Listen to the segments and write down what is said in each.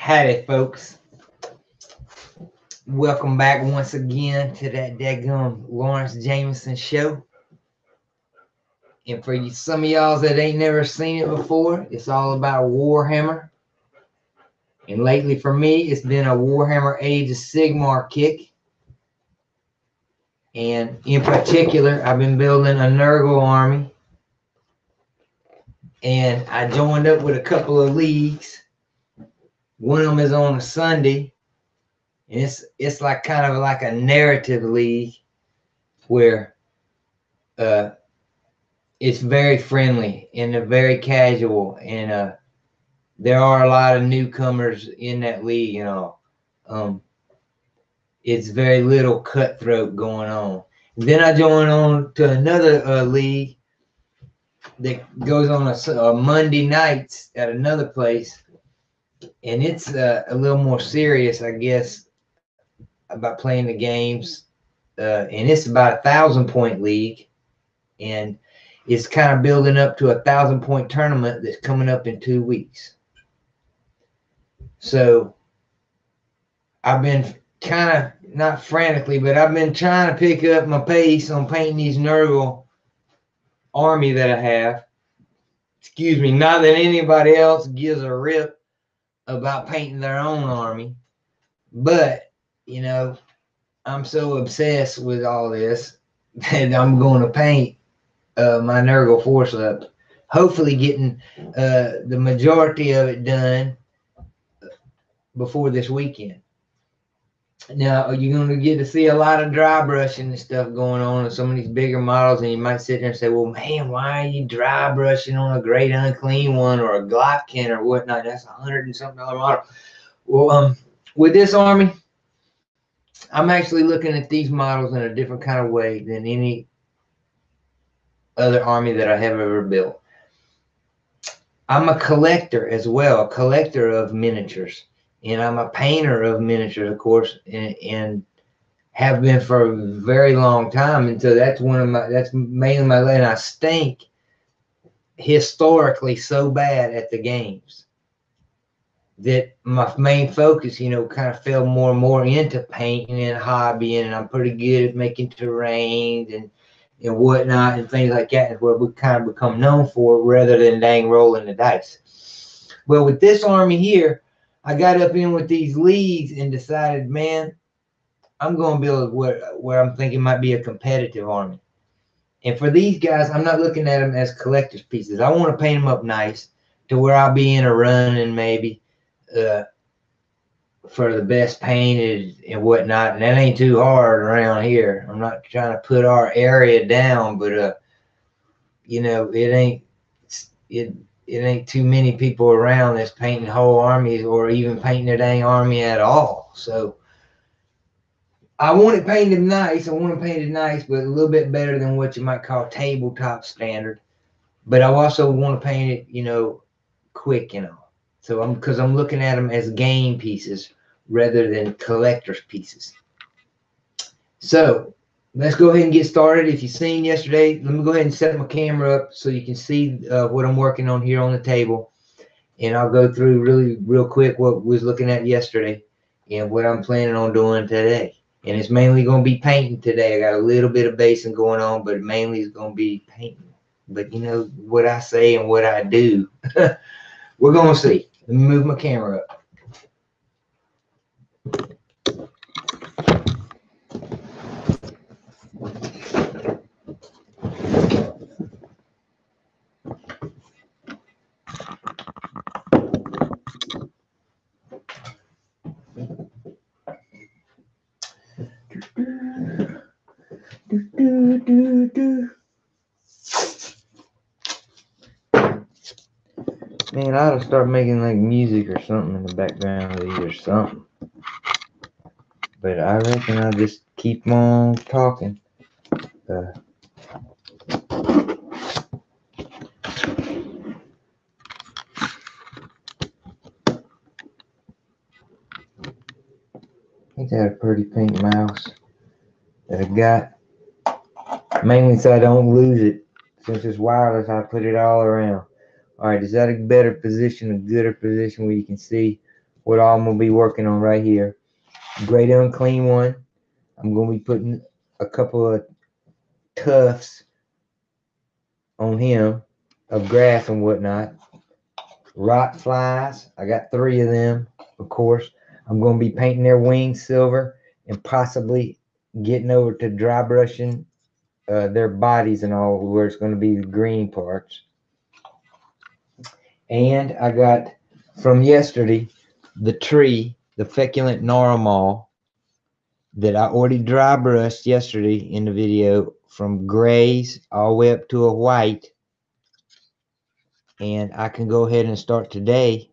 Howdy, folks. Welcome back once again to that daggum Lawrence Jameson show. And for you, some of y'all that ain't never seen it before, it's all about Warhammer. And lately for me, it's been a Warhammer Age of Sigmar kick. And in particular, I've been building a Nurgle army. And I joined up with a couple of leagues. One of them is on a Sunday. And it's like kind of like a narrative league where it's very friendly and they're very casual, and there are a lot of newcomers in that league, you know. It's very little cutthroat going on. And then I joined on to another league that goes on a Monday nights at another place, and it's a little more serious, I guess, about playing the games, and it's about 1,000-point league, and it's kind of building up to a 1,000-point tournament that's coming up in 2 weeks. So I've been kind of, not frantically, but I've been trying to pick up my pace on painting these Nurgle army that I have. Excuse me, not that anybody else gives a rip about painting their own army, but you know, I'm so obsessed with all this that I'm going to paint my Nurgle force up. Hopefully getting the majority of it done before this weekend. Now, you're going to get to see a lot of dry brushing and stuff going on some of these bigger models, and you might sit there and say, well, man, why are you dry brushing on a Great Unclean one or a Glotkin or whatnot? That's $100 and something model. Well, with this army, I'm actually looking at these models in a different kind of way than any other army that I have ever built. I'm a collector as well, a collector of miniatures, and I'm a painter of miniatures, of course, and have been for a very long time. And so that's mainly my, and I stink historically so bad at the games that my main focus, you know, kind of fell more and more into painting and hobbying, and I'm pretty good at making terrains and whatnot and things like that, is what we kind of become known for, rather than dang rolling the dice. Well, with this army here, I got up in with these leagues and decided, man, I'm going to build where I'm thinking might be a competitive army. And for these guys, I'm not looking at them as collector's pieces. I want to paint them up nice to where I'll be in a run and maybe for the best painted and whatnot, and that ain't too hard around here. I'm not trying to put our area down, but you know, it ain't too many people around that's painting whole armies or even painting their dang army at all. So I want it painted nice. I want it painted nice, but a little bit better than what you might call tabletop standard. But I also want to paint it, you know, quick, you know. So because I'm looking at them as game pieces rather than collector's pieces. So let's go ahead and get started. If you've seen yesterday, let me go ahead and set my camera up so you can see what I'm working on here on the table. And I'll go through real quick what we was looking at yesterday and what I'm planning on doing today. And it's mainly going to be painting today. I got a little bit of basing going on, but mainly it's going to be painting. But you know what I say and what I do. We're going to see. Let me move my camera up. Man, I ought to start making like music or something in the background of these or something. But I reckon I'll just keep on talking. I think I had a pretty pink mouse that I got, mainly so I don't lose it. Since it's wireless, I put it all around. All right, is that a better position, a gooder position where you can see what all I'm going to be working on right here. Great unclean one. I'm going to be putting a couple of tufts on him of grass and whatnot. Rot flies. I got 3 of them, of course. I'm going to be painting their wings silver and possibly getting over to dry brushing their bodies and all, where it's going to be the green parts. And I got from yesterday the tree, the feculent narwhal, that I already dry brushed yesterday in the video, from grays all the way up to a white. And I can go ahead and start today.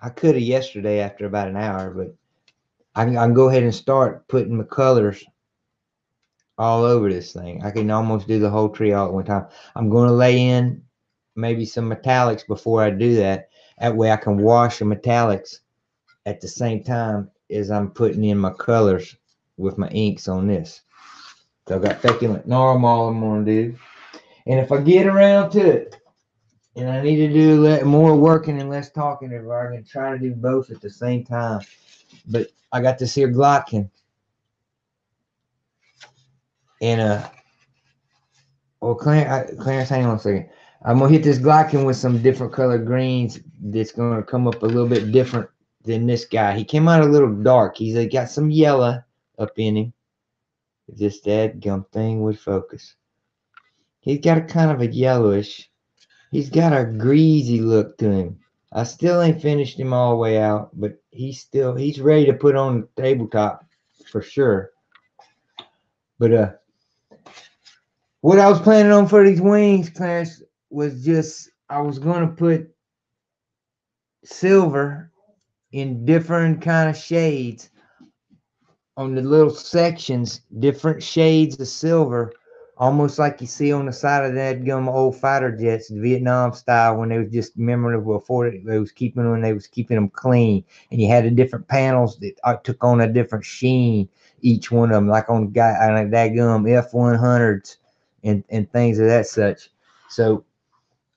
I could have yesterday after about an hour, but I can go ahead and start putting my colors all over this thing. I can almost do the whole tree all at one time. I'm going to lay in maybe some metallics before I do that. That way I can wash the metallics at the same time as I'm putting in my colors with my inks on this. So I've got feculent narwhal I'm going to do. And if I get around to it, and I need to do more working and less talking, if I can try to do both at the same time. But I got this here Glotkin. And Clarence, hang on a second. I'm gonna hit this Glotkin with some different colored greens that's gonna come up a little bit different than this guy. He came out a little dark. He's got some yellow up in him. This dadgum thing would focus. He's got a kind of a yellowish. He's got a greasy look to him. I still ain't finished him all the way out, but he's ready to put on the tabletop for sure. But what I was planning on for these wings, Clarence, was just I was gonna put silver in different kind of shades on the little sections, different shades of silver, almost like you see on the side of that gum old fighter jets, Vietnam style, when they was just memorable before they was keeping them clean, and you had the different panels that took on a different sheen, each one of them, like on that gum F100s and things of that such. So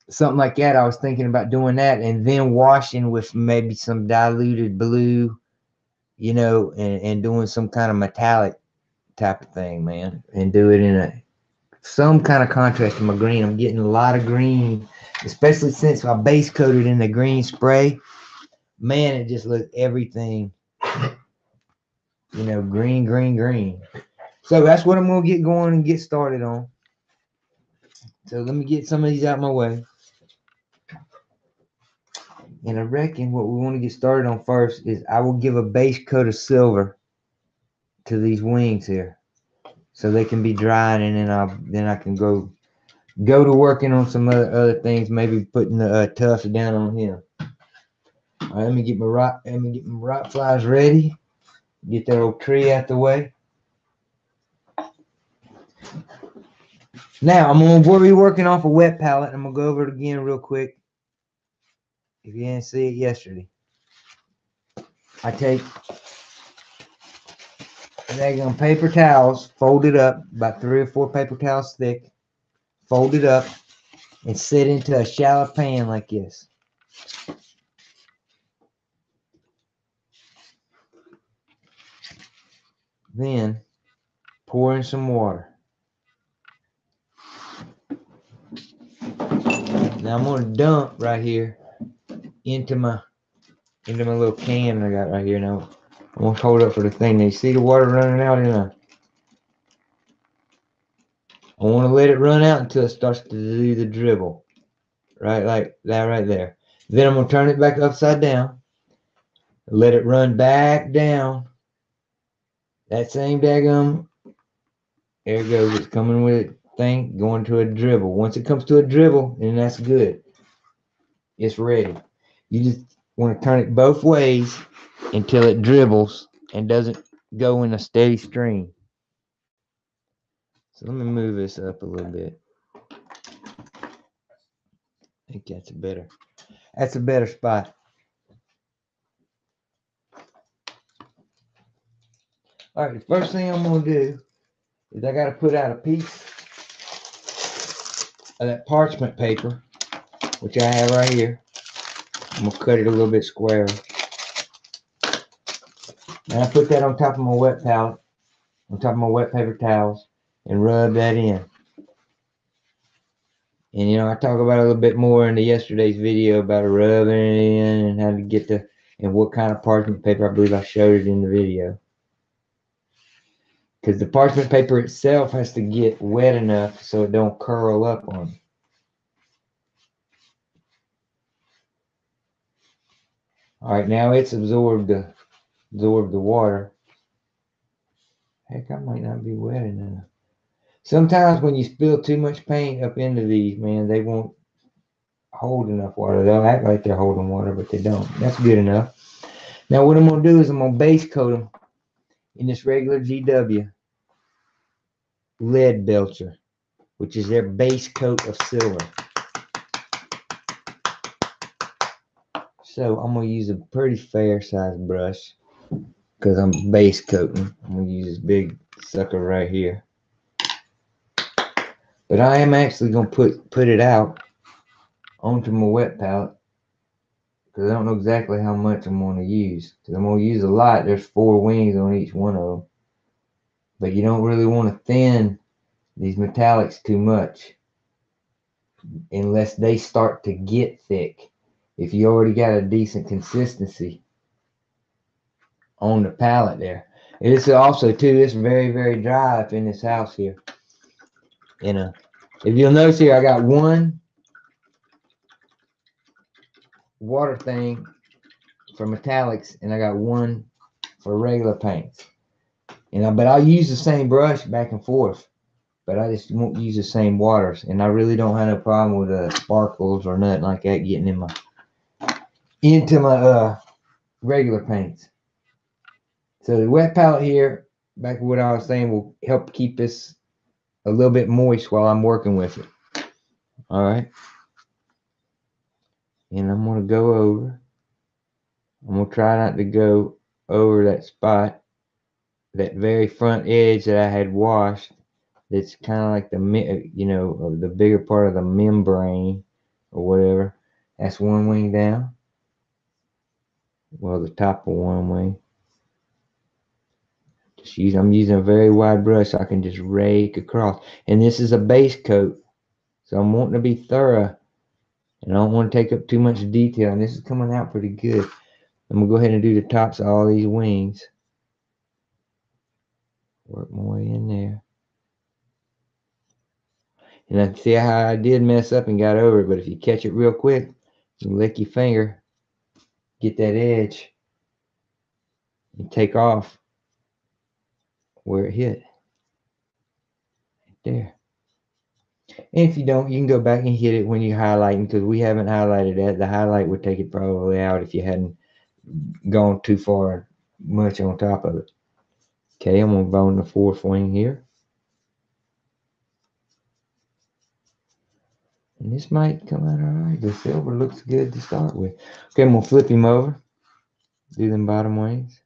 something like that, I was thinking about doing that, and then washing with maybe some diluted blue, and doing some kind of metallic type of thing, man, and do it in some kind of contrast to my green. I'm getting a lot of green, especially since I base coated in the green spray. Man, it just looks everything, green, green, green. So that's what I'm gonna get going and get started on. So let me get some of these out of my way. And I reckon what we want to get started on first is I will give a base coat of silver to these wings here, so they can be dried, and then I can go to working on some other things, maybe putting the tufts down on him. All right, let me get my rot flies ready. Get that old tree out the way. Now we'll be working off a wet palette. I'm gonna go over it again real quick. If you didn't see it yesterday, I take paper towels, fold it up about 3 or 4 paper towels thick, fold it up, and set into a shallow pan like this. Then pour in some water. Now I'm gonna dump right here into my little can I got right here. Now I'm gonna hold up for the thing. Now you see the water running out in I want to let it run out until it starts to do the dribble. Right, like that right there. Then I'm gonna turn it back upside down. Let it run back down. That same daggum. There it goes. It's coming with a thing, going to a dribble. Once it comes to a dribble, then that's good. It's ready. You just want to turn it both ways until it dribbles and doesn't go in a steady stream. So let me move this up a little bit. I think that's a better spot. All right, the first thing I'm gonna do is I gotta put out a piece of that parchment paper, which I have right here. I'm gonna cut it a little bit square. And I put that on top of my wet palette, on top of my wet paper towels, and rub that in. And you know, I talk about it a little bit more in the yesterday's video about rubbing it in and how to get the, and what kind of parchment paper. I believe I showed it in the video. Because the parchment paper itself has to get wet enough so it don't curl up on you. All right, now it's absorbed the water. Heck, I might not be wet enough. Sometimes when you spill too much paint up into these, man, they won't hold enough water. They'll act like they're holding water, but they don't. That's good enough. Now what I'm going to do is I'm going to base coat them in this regular GW lead belcher, which is their base coat of silver. So I'm going to use a pretty fair sized brush because I'm base coating. I'm going to use this big sucker right here. But I am actually going to put it out onto my wet palette because I don't know exactly how much I'm going to use. Because I'm going to use a lot. There's 4 wings on each one of them. But you don't really want to thin these metallics too much unless they start to get thick. If you already got a decent consistency on the palette there. It's also too, it's very, very dry up in this house here. You know, if you'll notice here, I got one water thing for metallics and I got one for regular paints. But I'll use the same brush back and forth, but I just won't use the same waters. And I really don't have no problem with sparkles or nothing like that getting into my regular paints. So the wet palette here, back to what I was saying, will help keep this a little bit moist while I'm working with it. All right. And I'm going to go over. I'm going to try not to go over that spot, that very front edge that I had washed. That's kind of like the, you know, the bigger part of the membrane or whatever. That's one wing down. Well, the top of one wing. I'm using a very wide brush so I can just rake across. And this is a base coat. So I'm wanting to be thorough. And I don't want to take up too much detail. And this is coming out pretty good. I'm going to go ahead and do the tops of all these wings. Work my way in there. And I see how I did mess up and got over it. But if you catch it real quick, you lick your finger, get that edge, and take off where it hit. Right there. And if you don't, you can go back and hit it when you're highlighting, because we haven't highlighted that. The highlight would take it probably out if you hadn't gone too far much on top of it. Okay, I'm going to bone the 4th wing here. And this might come out alright. The silver looks good to start with. Okay, I'm going to flip him over. Do them bottom wings.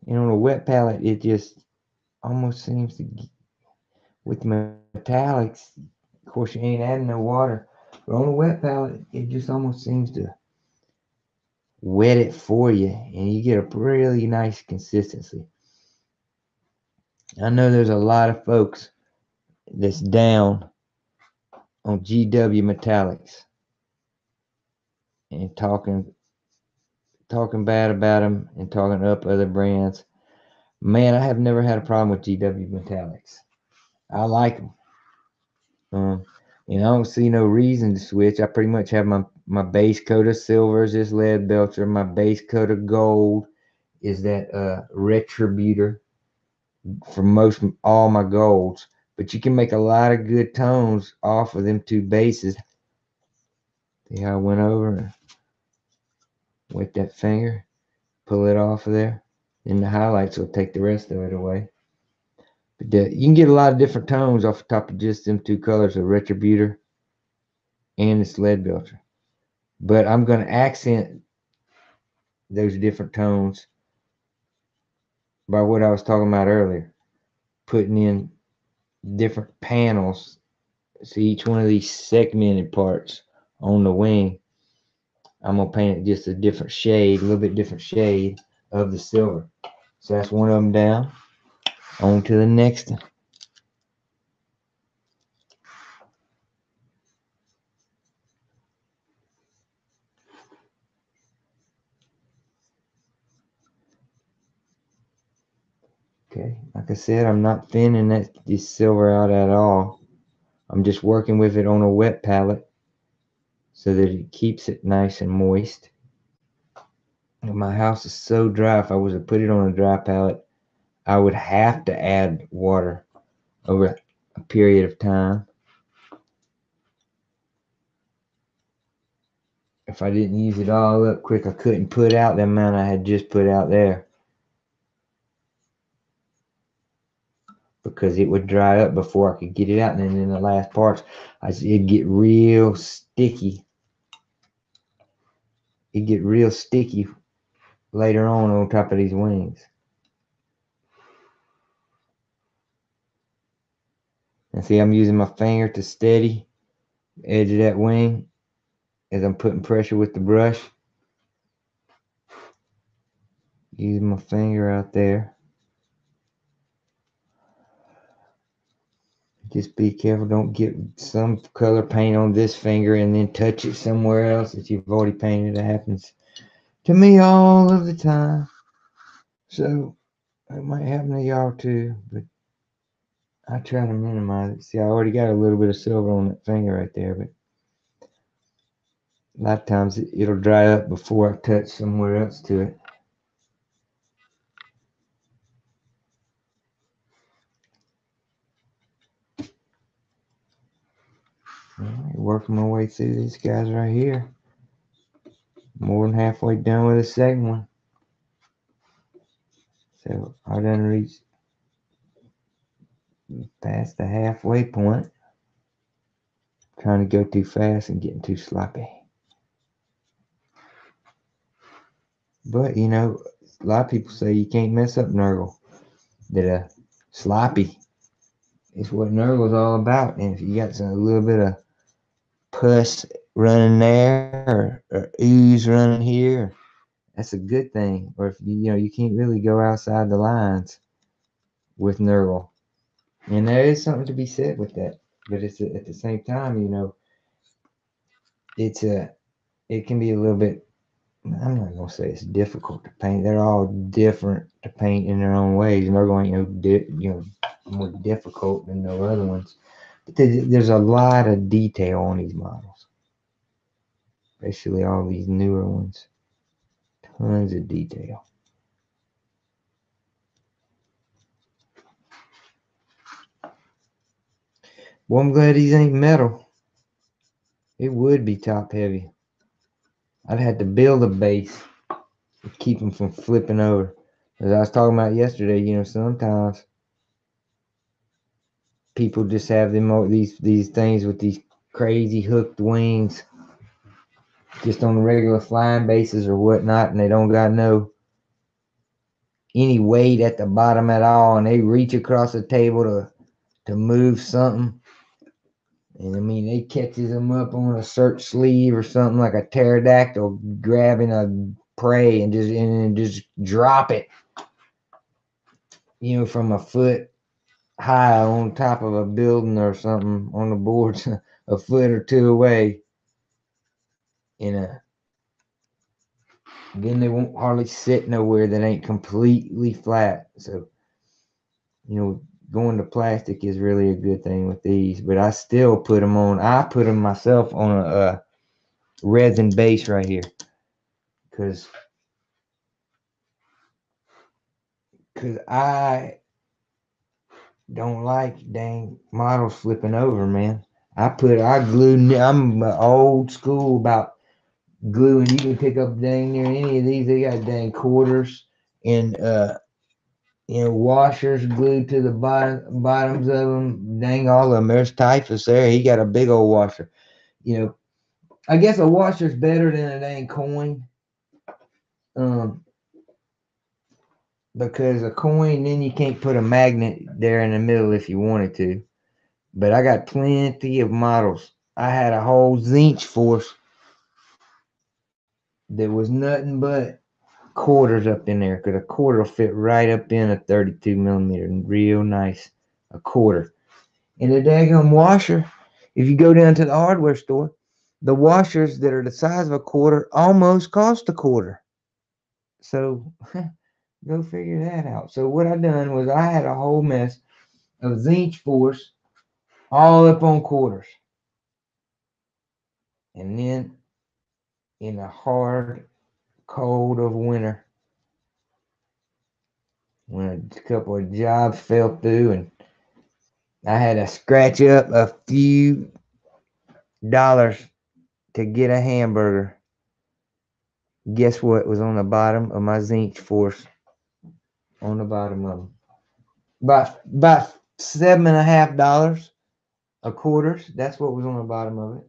And on a wet palette, it just almost seems to, with the metallics, of course you ain't adding no water, but on a wet palette, it just almost seems to wet it for you, and you get a really nice consistency. I know there's a lot of folks that's down on GW metallics and talking bad about them and talking up other brands. Man, I have never had a problem with GW metallics. I like them. And I don't see no reason to switch. I pretty much have my base coat of silver is this lead belcher. My base coat of gold is that retributor for all my golds. But you can make a lot of good tones off of them 2 bases. See how I went over and with that finger, pull it off of there. And the highlights will take the rest of it away. But you can get a lot of different tones off the top of just them 2 colors of retributor and this lead belcher. But I'm going to accent those different tones by what I was talking about earlier. Putting in different panels See each one of these segmented parts on the wing. I'm gonna paint it just a different shade, a little bit different shade of the silver. So that's one of them down. On to the next one. Okay, like I said, I'm not thinning this silver out at all. I'm just working with it on a wet palette so that it keeps it nice and moist. My house is so dry, if I was to put it on a dry palette, I would have to add water over a period of time. If I didn't use it all up quick, I couldn't put out the amount I had just put out there, because it would dry up before I could get it out. And then in the last parts, it'd get real sticky. It'd get real sticky later on top of these wings. And see, I'm using my finger to steady the edge of that wing as I'm putting pressure with the brush. Using my finger out there. Just be careful, don't get some color paint on this finger and then touch it somewhere else that you've already painted. It happens to me all of the time. So it might happen to y'all too, but I try to minimize it. See, I already got a little bit of silver on that finger right there, but a lot of times it'll dry up before I touch somewhere else to it. All right, working my way through these guys right here. More than halfway done with the second one. So I done reached past the halfway point. Trying to go too fast and getting too sloppy. But you know, a lot of people say you can't mess up Nurgle. That sloppy is what Nurgle's all about. And if you got a little bit of pus running there or ooze running here, that's a good thing. Or if you can't really go outside the lines with Nurgle. And there is something to be said with that. But it's at the same time, it can be a little bit, I'm not gonna say it's difficult to paint. They're all different to paint in their own ways. Nurgle ain't more difficult than the other ones. But there's a lot of detail on these models, especially all these newer ones. Tons of detail. Well, I'm glad these ain't metal. It would be top heavy. I'd have to build a base to keep them from flipping over. As I was talking about yesterday, sometimes people just have these things with these crazy hooked wings just on the regular flying bases or whatnot, and they don't got any weight at the bottom at all, and they reach across the table to move something, and I mean they catches them up on a shirt sleeve or something, like a pterodactyl grabbing a prey and just drop it from a foot high on top of a building or something on the boards a foot or two away. Then they won't hardly sit nowhere that ain't completely flat. So, going to plastic is really a good thing with these. But I still put them on. I put them myself on a resin base right here, because I don't like dang models flipping over, man. I'm old school about glue, and you can pick up dang near any of these. They got dang quarters and washers glued to the bottoms of them. Dang, all of them. There's Typhus there. He got a big old washer. I guess a washer's better than a dang coin. Because a coin, then you can't put a magnet there in the middle if you wanted to. But I got plenty of models. I had a whole Zinch force that was nothing but quarters up in there, because a quarter will fit right up in a 32 millimeter, real nice, a quarter. And the daggone washer, if you go down to the hardware store, the washers that are the size of a quarter almost cost a quarter. So go figure that out. So what I done was I had a whole mess of Zinch force all up on quarters. And then in the hard cold of winter, when a couple of jobs fell through and I had to scratch up a few dollars to get a hamburger, guess what was on the bottom of my Zinch force? On the bottom of them. About $7.50 a quarters. That's what was on the bottom of it.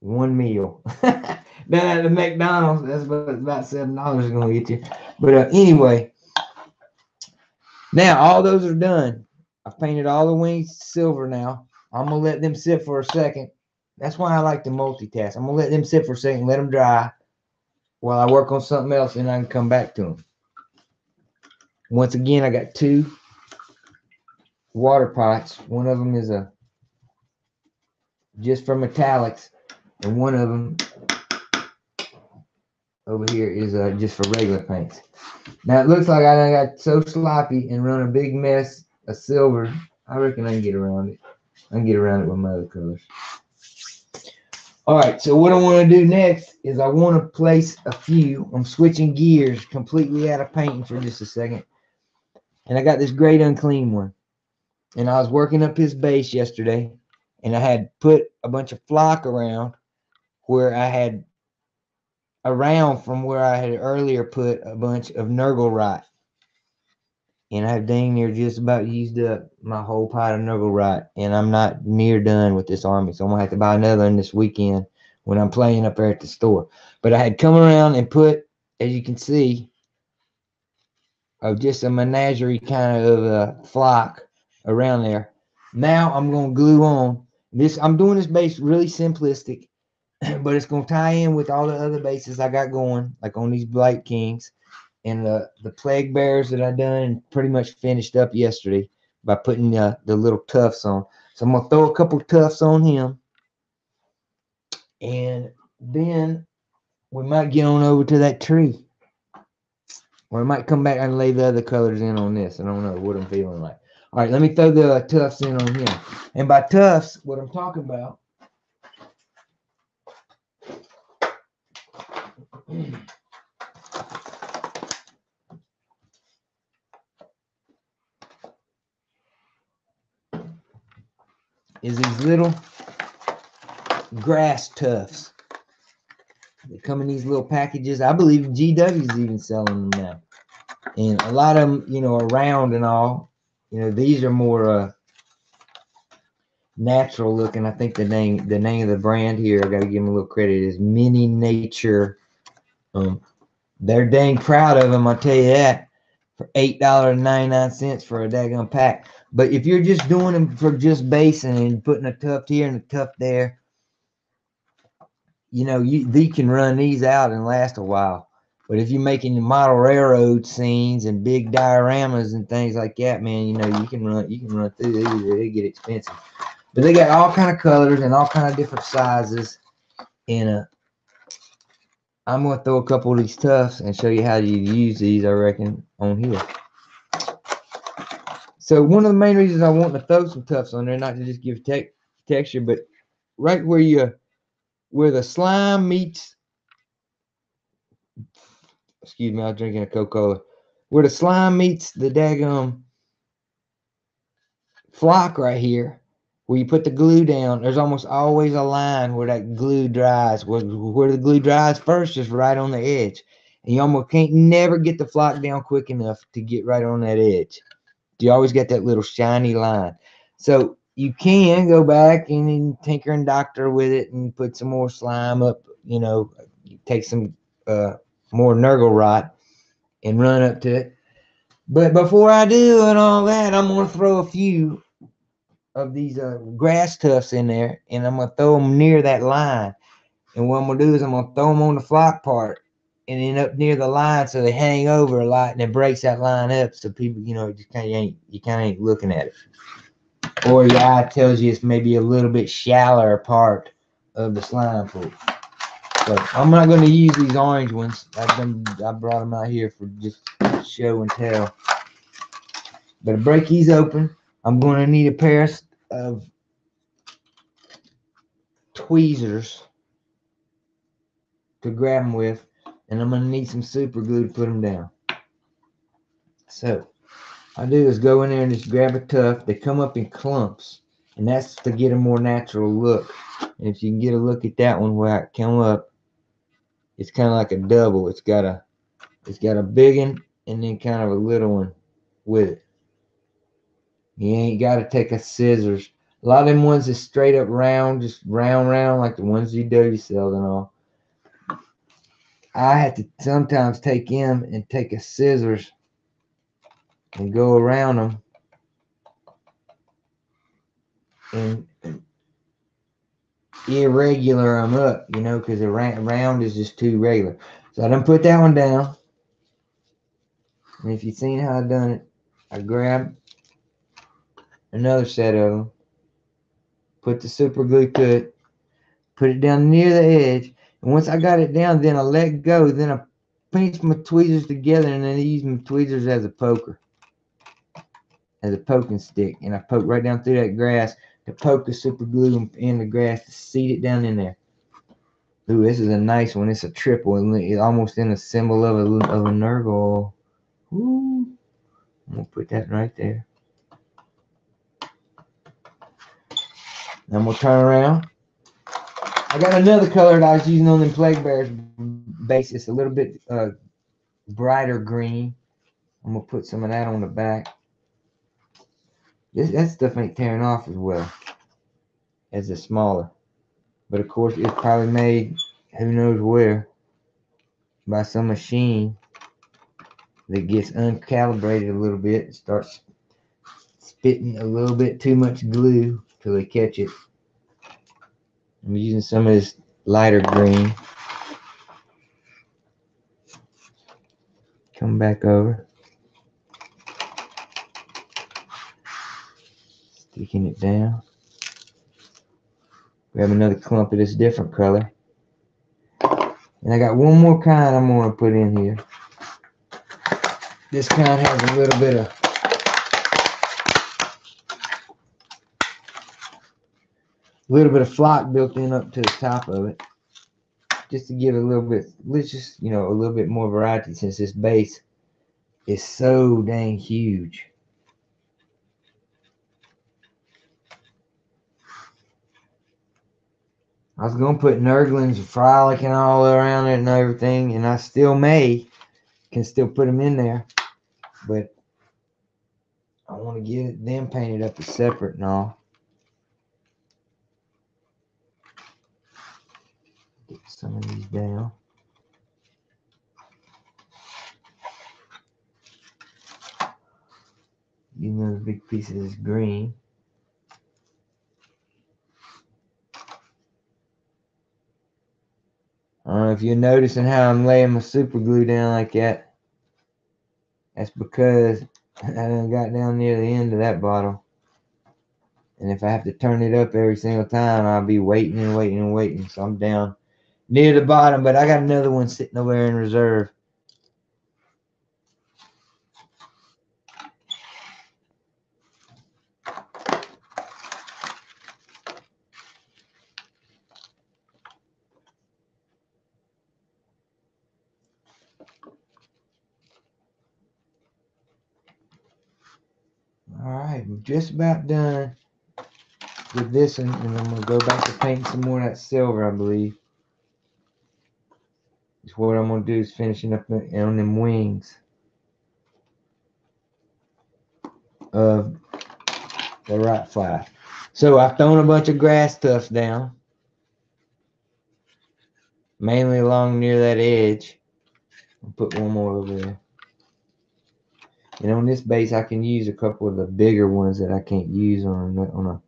One meal. Then at the McDonald's, that's about $7 is gonna get you. But anyway, now all those are done. I've painted all the wings silver now. I'm gonna let them sit for a second. That's why I like to multitask. I'm gonna let them sit for a second, let them dry while I work on something else, and I can come back to them. Once again, I got two water pots. One of them is a just for metallics, and one of them over here is just for regular paints. Now it looks like I done got so sloppy and run a big mess of silver. I reckon I can get around it. I can get around it with my other colors. All right, so what I want to do next is I want to place a few. I'm switching gears completely out of painting for just a second. And I got this great unclean one. And I was working up his base yesterday, and I had put a bunch of flock around where I had from where I had earlier put a bunch of Nurgle rot. And I've dang near just about used up my whole pot of Nurgle rot, and I'm not near done with this army, so I'm gonna have to buy another one this weekend when I'm playing up there at the store. But I had come around and put, as you can see, of just a menagerie kind of a flock around there. Now I'm gonna glue on this. I'm doing this base really simplistic, but it's gonna tie in with all the other bases I got going, like on these Blight Kings. And the plague bears that I done pretty much finished up yesterday by putting the little tufts on. So I'm gonna throw a couple tufts on him, and then we might get on over to that tree, or I might come back and lay the other colors in on this. I don't know what I'm feeling like. All right, let me throw the tufts in on him. And by tufts, what I'm talking about is these little grass tufts. They come in these little packages. I believe GW is even selling them now. And a lot of them, you know, are round and all. You know, these are more natural looking. I think the name of the brand here, I got to give them a little credit, is Mini Nature. They're dang proud of them, I'll tell you that. For $8.99 for a daggone pack. But if you're just doing them for just basing and putting a tuft here and a tuft there, you know, you can run these out and last a while. But if you're making model railroad scenes and big dioramas and things like that, man, you know, you can run through these. They get expensive. But they got all kind of colors and all kind of different sizes. And I'm gonna throw a couple of these tufts and show you how you use these, I reckon, on here. So one of the main reasons I want to throw some tufts on there, not to just give texture, but right where the slime meets, excuse me, I was drinking a Coca-Cola, where the slime meets the daggum flock right here, where you put the glue down, there's almost always a line where that glue dries, where the glue dries first, just right on the edge. And you almost can't never get the flock down quick enough to get right on that edge. You always get that little shiny line. So you can go back and tinker and doctor with it and put some more slime up, you know, take some more Nurgle rot and run up to it. But before I do and all that, I'm going to throw a few of these grass tufts in there, and I'm gonna throw them near that line. And what I'm gonna do is I'm gonna throw them on the flock part, and then up near the line so they hang over a lot, and it breaks that line up so people, you know, just kind of ain't looking at it, or your eye tells you it's maybe a little bit shallower part of the slime pool. So I'm not going to use these orange ones. I brought them out here for just show and tell. But to break these open, I'm going to need a pair of tweezers to grab them with, and I'm going to need some super glue to put them down. So what I do is go in there and just grab a tuft. They come up in clumps, and that's to get a more natural look. And if you can get a look at that one where it come up, it's kind of like a double. It's got a big one and then kind of a little one with it. You ain't got to take a scissors. A lot of them ones is straight up round, just round, like the ones GW sells and all. I had to sometimes take them and take a scissors and go around them and irregular them up, you know, because the round is just too regular. So I done put that one down. And if you've seen how I done it, I grab another set of them, put the super glue to it, put it down near the edge, and once I got it down, then I let go, then I pinch my tweezers together, and then I use my tweezers as a poker, as a poking stick, and I poke right down through that grass to poke the super glue in the grass to seat it down in there. Ooh, this is a nice one. It's a triple, and it's almost in a symbol of a Nurgle. Ooh, I'm gonna put that right there. I'm gonna turn around. I got another color that I was using on the Plague Bears base. It's a little bit brighter green. I'm gonna put some of that on the back. That stuff ain't tearing off as well as the smaller, but of course it's probably made who knows where by some machine that gets uncalibrated a little bit and starts spitting a little bit too much glue till they catch it. I'm using some of this lighter green. Come back over. Sticking it down. Grab another clump of this different color. And I got one more kind I'm going to put in here. This kind has a little bit of flock built in up to the top of it. Just to give it a little bit, let's just, you know, a little bit more variety since this base is so dang huge. I was going to put Nurglings frolicking all around it and everything, and I still can still put them in there, but I want to get them painted up as separate and all. Get some of these down. Get another big piece of this green. I don't know if you're noticing how I'm laying my super glue down like that. That's because I done got down near the end of that bottle. And if I have to turn it up every single time, I'll be waiting and waiting and waiting. So I'm down near the bottom, but I got another one sitting over there in reserve. Alright, I'm just about done with this one, and I'm going to go back to painting some more of that silver, I believe. Just what I'm going to do is finishing up on them wings of the right fly. So I've thrown a bunch of grass tufts down, mainly along near that edge. I'll put one more over there. And on this base, I can use a couple of the bigger ones that I can't use on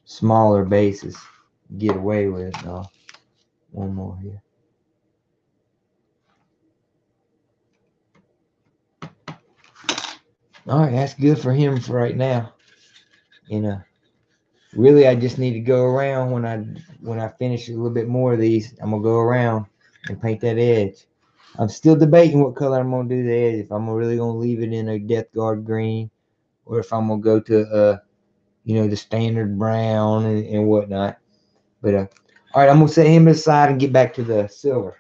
smaller bases get away with it. No, one more here. All right, that's good for him for right now. You know, really, I just need to go around when I finish a little bit more of these. I'm gonna go around and paint that edge. I'm still debating what color I'm gonna do the edge. If I'm really gonna leave it in a Death Guard green, or if I'm gonna go to you know, the standard brown and whatnot. But all right, I'm gonna set him aside and get back to the silver.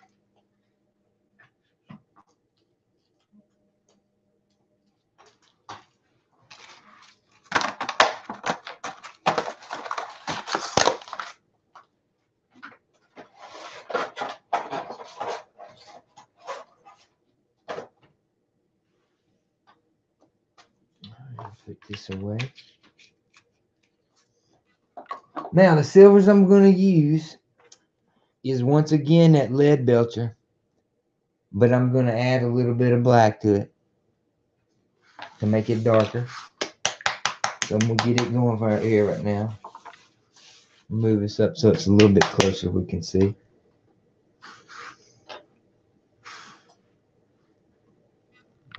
Put this away. Now the silvers I'm gonna use is once again that lead belcher, but I'm gonna add a little bit of black to it to make it darker. So I'm gonna get it going right here right now. Move this up so it's a little bit closer we can see.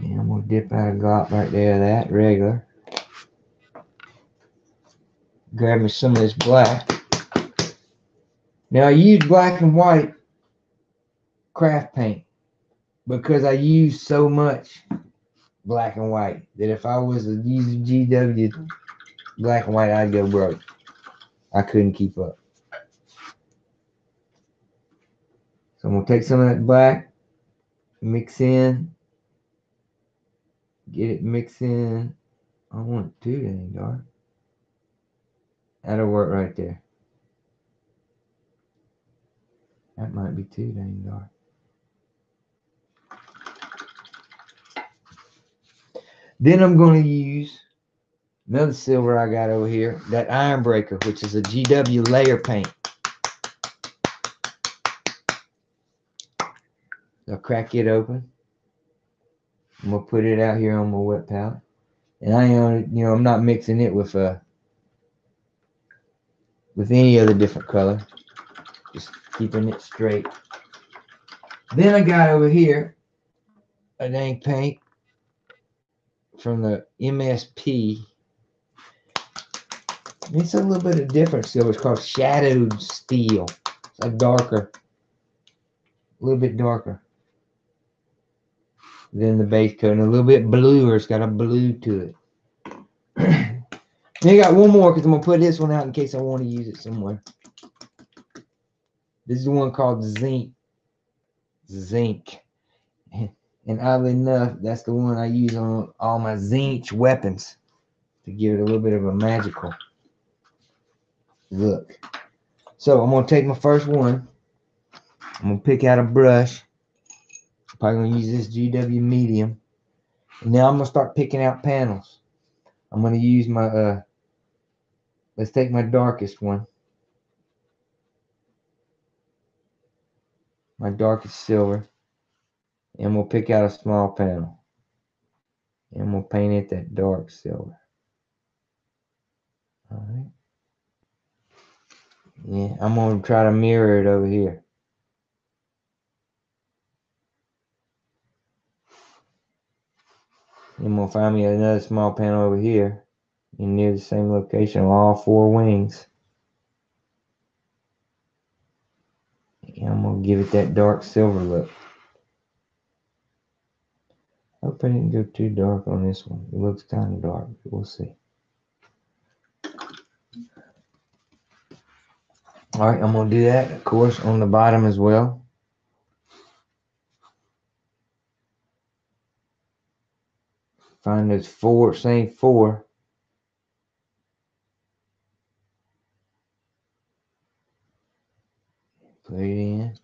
And I'm gonna dip out a glop right there, that regular. Grab me some of this black. Now I use black and white craft paint because I use so much black and white that if I was using GW black and white, I'd go broke. I couldn't keep up. So I'm gonna take some of that black, mix in, get it mixed in. I don't want it too dang dark. That'll work right there. That might be too dang dark. Then I'm going to use another silver I got over here, that Iron Breaker, which is a GW layer paint. I'll crack it open. I'm going to put it out here on my wet palette. And I am, you know, I'm not mixing it with any other different color. Just keeping it straight. Then I got over here a dang paint from the MSP. It's a little bit of different silver. It's called Shadowed Steel. It's a darker, a little bit darker than the base coat, and a little bit bluer. It's got a blue to it. Then I got one more because I'm gonna put this one out in case I want to use it somewhere. This is the one called Zinc. And oddly enough, that's the one I use on all my Zinch weapons to give it a little bit of a magical look. So I'm gonna take my first one. I'm gonna pick out a brush. I'm probably gonna use this GW medium. And now I'm gonna start picking out panels. I'm gonna use my let's take my darkest one. My darkest silver. And we'll pick out a small panel. And we'll paint it that dark silver. Alright. Yeah, I'm gonna try to mirror it over here. I'm gonna find me another small panel over here and near the same location on all four wings. And I'm gonna give it that dark silver look. I hope I didn't go too dark on this one. It looks kind of dark, but we'll see. Alright, I'm gonna do that, of course, on the bottom as well. Find those four, same four. Put it in.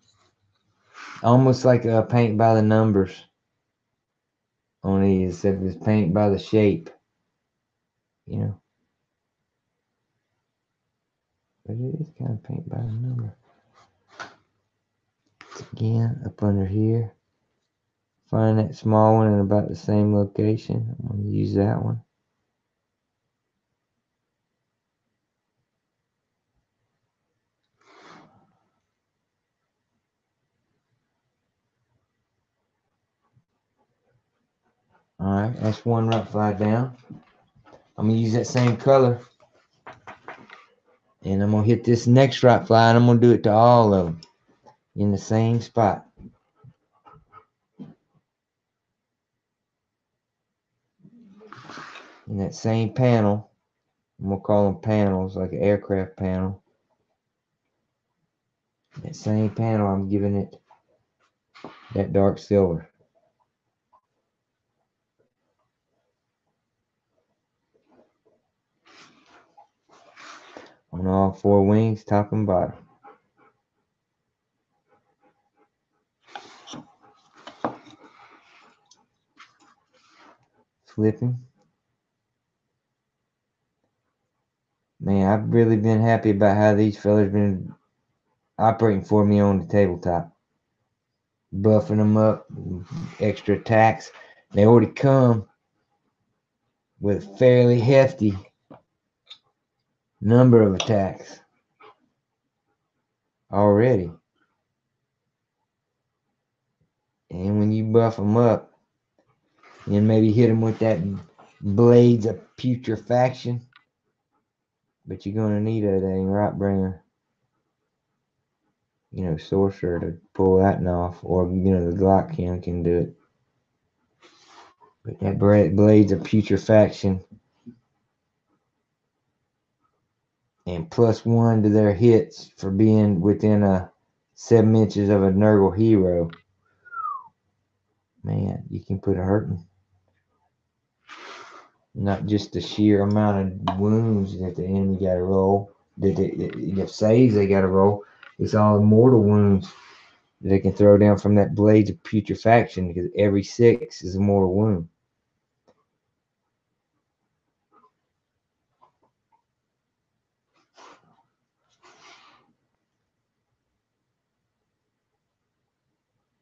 Almost like a paint by the numbers on these, except it's paint by the shape. You know. But it is kind of paint by the number. Again, up under here. Find that small one in about the same location. I'm going to use that one. Alright, that's one rot fly down. I'm going to use that same color. And I'm going to hit this next rot fly, and I'm going to do it to all of them in the same spot. In that same panel, I'm going to call them panels, like an aircraft panel. That same panel, I'm giving it that dark silver. On all four wings, top and bottom. Flipping. Man, I've really been happy about how these fellas been operating for me on the tabletop. Buffing them up, extra attacks. They already come with a fairly hefty number of attacks already. And when you buff them up, and maybe hit them with that Blades of Putrefaction, but you're going to need a dang Rotbringer, sorcerer to pull that off, or, the Glockkin can do it. But that Blades of Putrefaction and +1 to their hits for being within 7 inches of a Nurgle hero. Man, you can put a hurting. Not just the sheer amount of wounds that the enemy got to roll, the saves they got to roll. It's all mortal wounds that they can throw down from that Blades of Putrefaction, because every 6 is a mortal wound.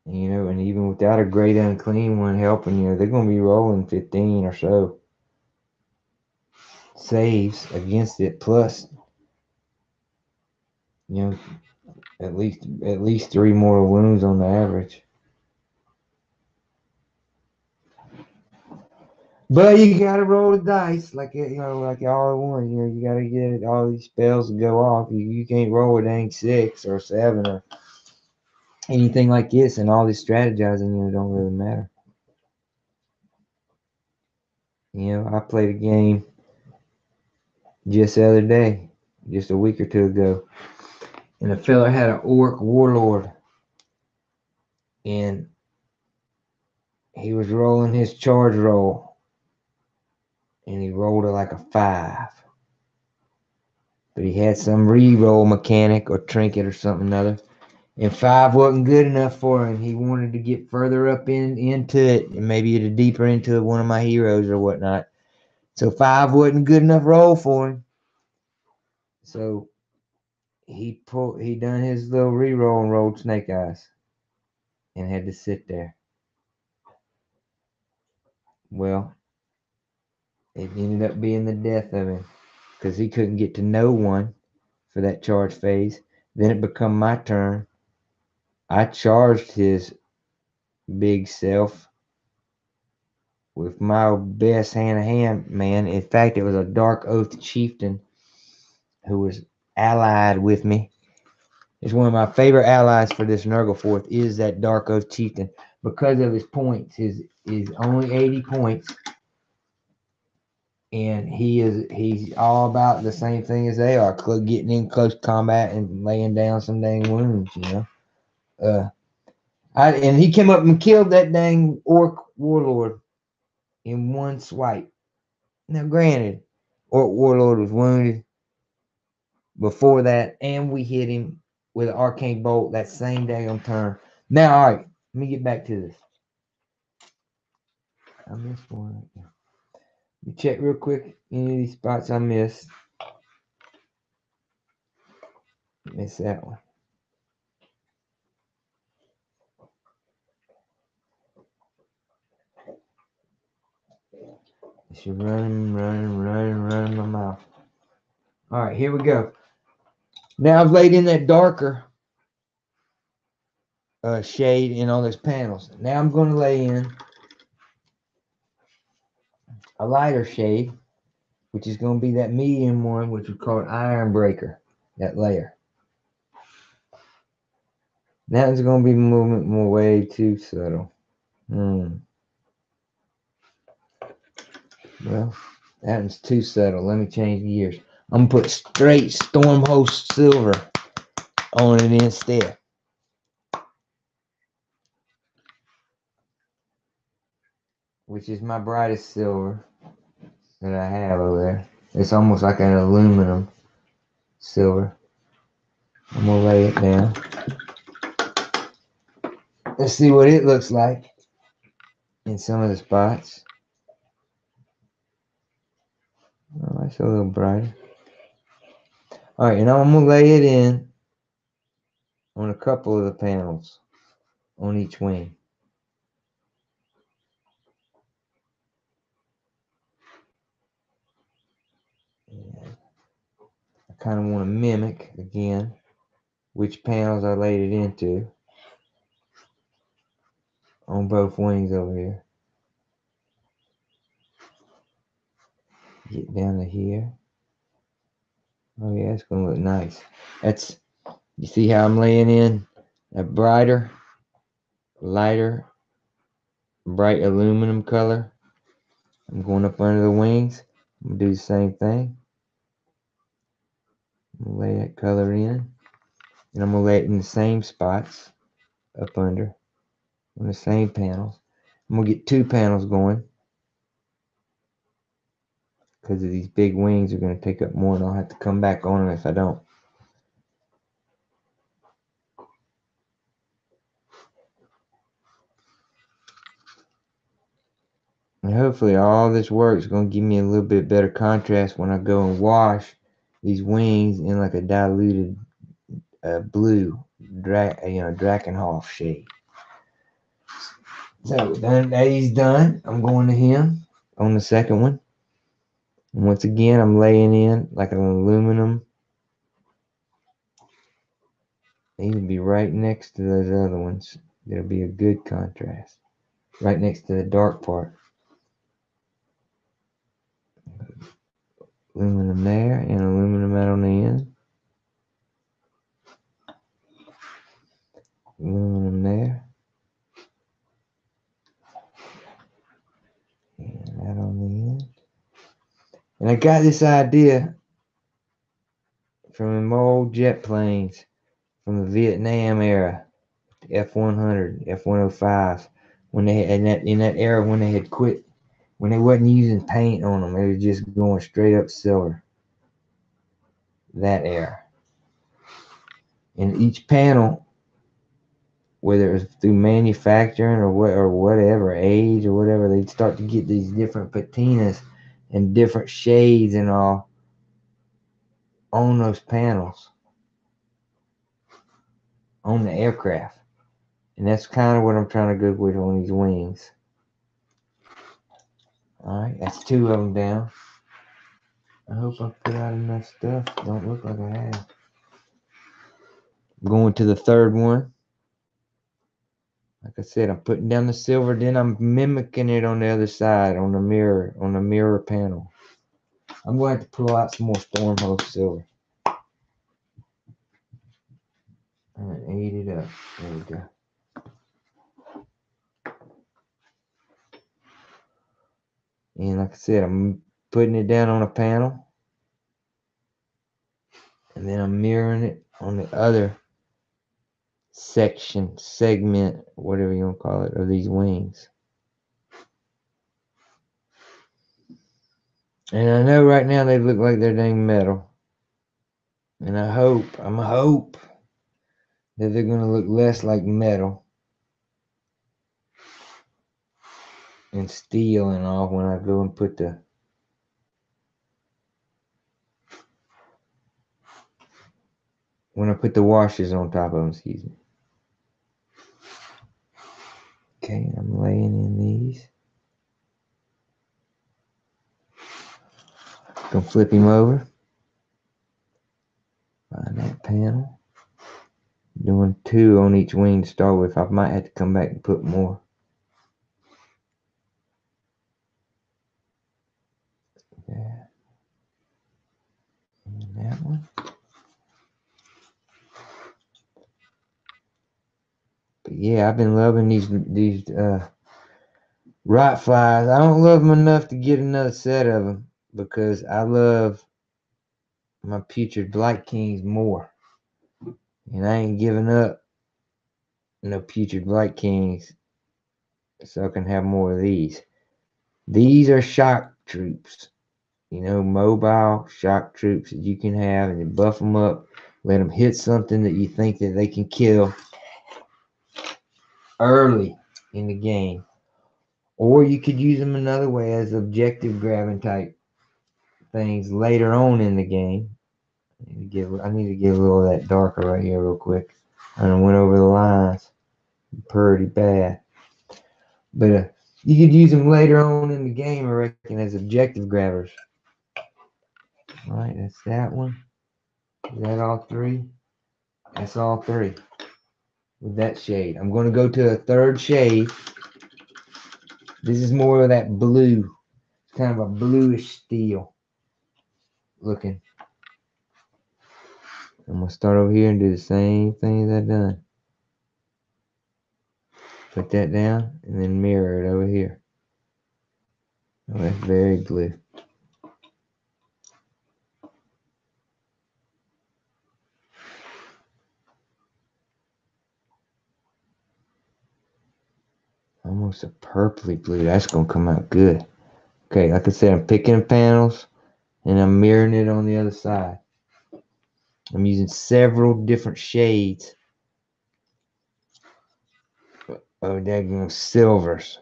And even without a great unclean one helping you, they're going to be rolling 15 or so saves against it, plus at least 3 mortal wounds on the average. But you gotta roll the dice like all at once. You gotta get all these spells to go off. You can't roll a dang 6 or 7 or anything like this, and all this strategizing don't really matter. I played a game just the other day, just a week or two ago, and a fella had an orc warlord, and he was rolling his charge roll, and he rolled it like a 5. But he had some re-roll mechanic or trinket or something or other. And 5 wasn't good enough for him. He wanted to get further up into it, and maybe deeper into one of my heroes or whatnot. So 5 wasn't good enough roll for him. So he done his little re-roll and rolled Snake Eyes, and had to sit there. Well, it ended up being the death of him, because he couldn't get to no one for that charge phase. Then it become my turn. I charged his big self with my best hand-to-hand man. In fact, it was a Dark Oath chieftain who was allied with me. It's one of my favorite allies for this Nurgle Fourth is that Dark Oath chieftain, because of his points. His only 80 points, and he's all about the same thing as they are, getting in close combat and laying down some dang wounds. And he came up and killed that dang orc warlord in one swipe. Now, granted, orc warlord was wounded before that, and we hit him with an arcane bolt that same daggone turn. Now, all right, let me get back to this. I missed one right now. Let me check real quick any of these spots I missed. Miss that one. It's running my mouth. All right, here we go. Now I've laid in that darker shade in all those panels. Now I'm going to lay in a lighter shade, which is going to be that medium one, which we call it Iron Breaker, that layer. That one's going to be movement more way too subtle. Well, that one's too subtle. Let me change gears. I'm going to put straight Stormhost Silver on it instead. Which is my brightest silver that I have over there. It's almost like an aluminum silver. I'm going to lay it down. Let's see what it looks like in some of the spots. Oh, that's a little brighter. Alright, and I'm going to lay it in on a couple of the panels on each wing. And I kind of want to mimic, again, which panels I laid it into on both wings over here. Get down to here. Oh yeah, it's going to look nice. That's, you see how I'm laying in a brighter, lighter, bright aluminum color. I'm going up under the wings. I'm going to do the same thing. I'm going to lay that color in. And I'm going to lay it in the same spots up under on the same panels. I'm going to get 2 panels going because of these big wings are going to take up more and I'll have to come back on them if I don't. And hopefully all this work is going to give me a little bit better contrast when I go and wash these wings in like a diluted blue, Drakenhof shade. So that he's done, I'm going to him on the second one. And once again, I'm laying in like an aluminum. These will be right next to those other ones. There'll be a good contrast. Right next to the dark part. Aluminum there and aluminum out on the end. Aluminum there. And that on the end. And I got this idea from them old jet planes from the Vietnam era. The F-100, F-105. When they had in that era when they had quit, when they wasn't using paint on them, they were just going straight up silver. That era. And each panel, whether it was through manufacturing or whatever, age or whatever, they'd start to get these different patinas and different shades and all on those panels on the aircraft. And that's kind of what I'm trying to go with on these wings. Alright, that's 2 of them down. I hope I put out enough stuff. Don't look like I have. Going to the third one. Like I said, I'm putting down the silver, then I'm mimicking it on the other side, on the mirror panel. I'm going to have to pull out some more Stormhost silver. And ate it up. There we go. And like I said, I'm putting it down on a panel. And then I'm mirroring it on the other segment, whatever you want to call it, of these wings. And I know right now they look like they're dang metal. And I'm a hope that they're going to look less like metal and steel and all when I go and put the washes on top of them, excuse me. Okay, I'm laying in these. Gonna flip him over. Find that panel. Doing 2 on each wing to start with. I might have to come back and put more. Yeah. And that one. But yeah, I've been loving these rot flies. I don't love them enough to get another set of them because I love my putrid Blight Kings more. And I ain't giving up no putrid Blight Kings so I can have more of these. These are shock troops. You know, mobile shock troops that you can have, and you buff them up, let them hit something that you think that they can kill early in the game. Or you could use them another way as objective grabbing type things later on in the game. I need to get a little of that darker right here real quick. I went over the lines pretty bad. But you could use them later on in the game, I reckon, as objective grabbers. All right, that's that one. Is that all three? That's all three. With that shade. I'm going to go to a third shade. This is more of that blue. It's kind of a bluish steel looking. I'm going to start over here and do the same thing as I've done. Put that down and then mirror it over here. Oh, that's very blue. Almost a purpley blue. That's going to come out good. Okay, like I said, I'm picking the panels and I'm mirroring it on the other side. I'm using several different shades of daggone silvers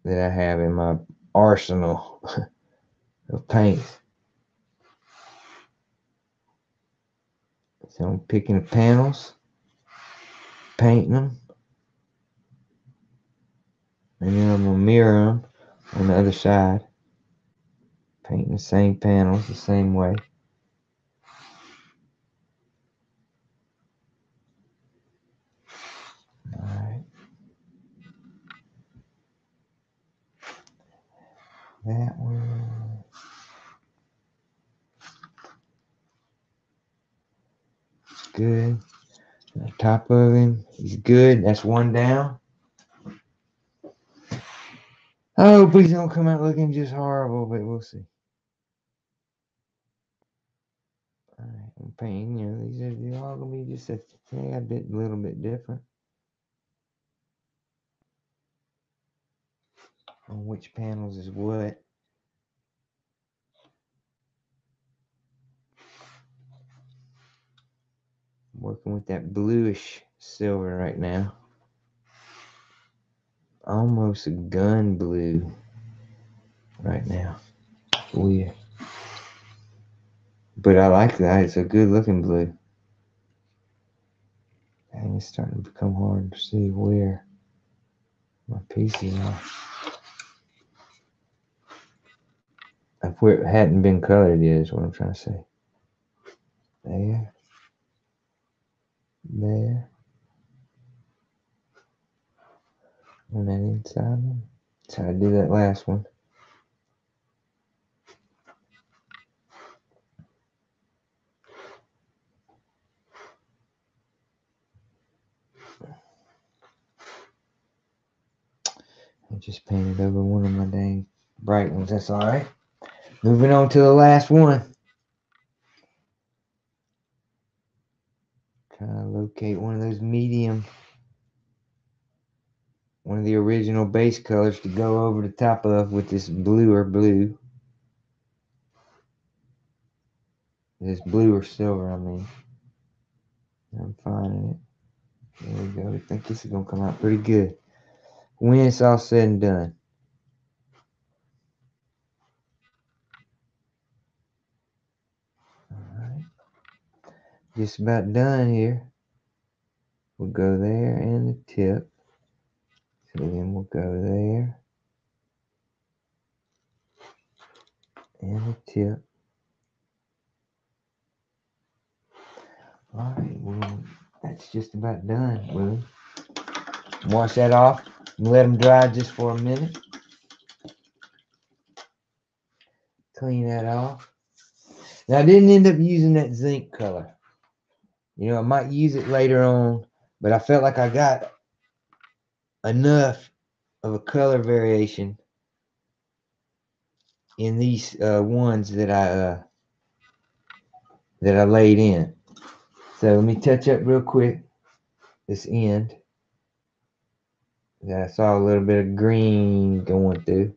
that I have in my arsenal of paints. So I'm picking the panels, painting them, and then I'm going to mirror them on the other side. Painting the same panels the same way. Alright. That one. It's good. The top of him, he's good. That's one down. Oh, please don't come out looking just horrible, but we'll see. Alright, I'm painting, you know, they're all gonna be just a little bit different on which panels is what. I'm working with that bluish silver right now. Almost a gun blue right now. Weird. But I like that. It's a good looking blue. And it's starting to become hard to see where my pieces are. If it hadn't been colored yet is what I'm trying to say. There. There. On that inside one. That's how I did that last one. I just painted over one of my dang bright ones. That's alright. Moving on to the last one. Trying to locate one of those medium, one of the original base colors to go over the top of with this bluer blue. This blue or silver, I mean. I'm finding it. There we go. I think this is going to come out pretty good when it's all said and done. Alright. Just about done here. We'll go there and the tip. So then we'll go there and the tip. Alright, well, that's just about done. We'll wash that off and let them dry just for a minute. clean that off. Now, I didn't end up using that zinc color. You know, I might use it later on, but I felt like I got enough of a color variation in these ones that I laid in. So let me touch up real quick this end. I saw a little bit of green going through.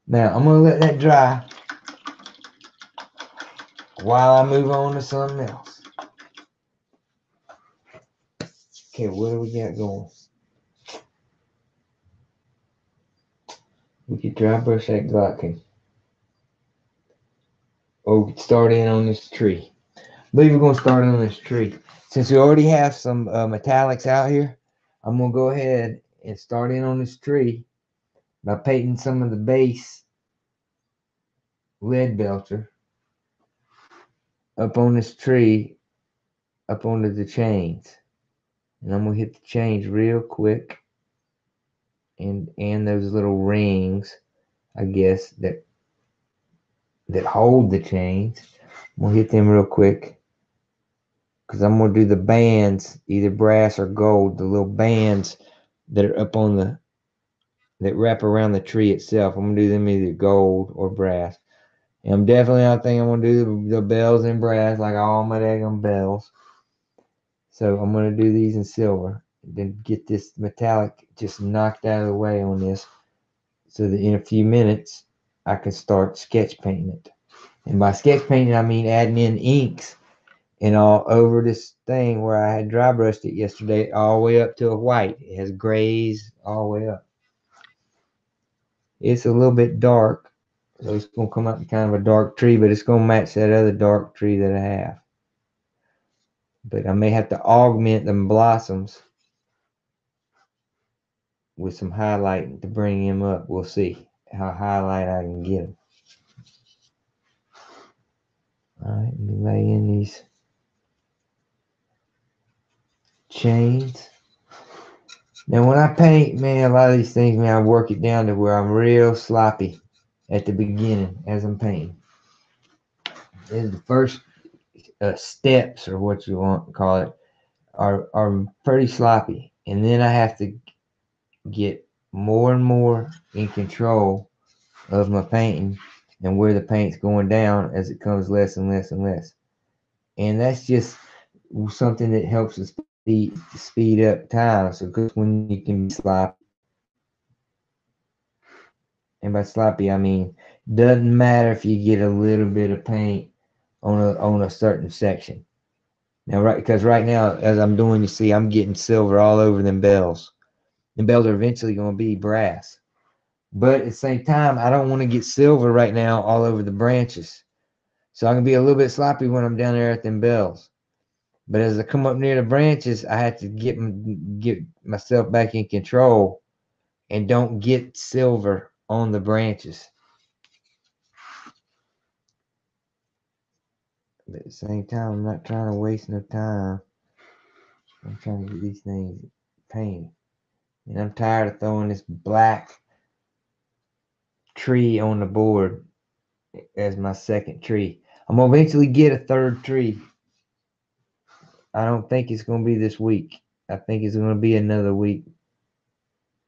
Now I'm gonna let that dry while I move on to something else. Okay, what do we got going? We could dry brush that glocking. Or we could start in on this tree. I believe we're gonna start on this tree. Since we already have some metallics out here, I'm gonna go ahead and start in on this tree by painting some of the base lead belcher up on this tree, up onto the chains. And I'm gonna hit the chains real quick, and those little rings, I guess, that hold the chains. I'm gonna hit them real quick because I'm gonna do the bands, either brass or gold, the little bands that are up on the that wrap around the tree itself. I'm gonna do them either gold or brass. And I'm definitely, I think I'm gonna do the bells in brass, like all my daggum bells. So I'm gonna do these in silver, then get this metallic just knocked out of the way on this, so that in a few minutes I can start sketch painting it. And by sketch painting, I mean adding in inks and all over this thing where I had dry brushed it yesterday, all the way up to a white. It has grays all the way up. It's a little bit dark, so it's gonna come out kind of a dark tree, but it's gonna match that other dark tree that I have. But I may have to augment them blossoms with some highlight to bring him up. We'll see how highlight I can get him. Alright, let me lay in these chains. Now when I paint, man, a lot of these things, man, I work it down to where I'm real sloppy at the beginning as I'm painting. This is the first steps, or what you want to call it, are pretty sloppy. And then I have to get more and more in control of my painting and where the paint's going down as it comes less and less and less. And that's just something that helps us speed up time. So because when you can be sloppy, and by sloppy I mean doesn't matter if you get a little bit of paint on a certain section. Now, because right now, as I'm doing, you see, I'm getting silver all over them bells. The bells are eventually going to be brass. But at the same time, I don't want to get silver right now all over the branches. So I'm going to be a little bit sloppy when I'm down there at them bells. But as I come up near the branches, I have to get myself back in control and don't get silver on the branches. But at the same time, I'm not trying to waste no time. I'm trying to get these things painted. And I'm tired of throwing this black tree on the board as my second tree. I'm going to eventually get a third tree. I don't think it's going to be this week. I think it's going to be another week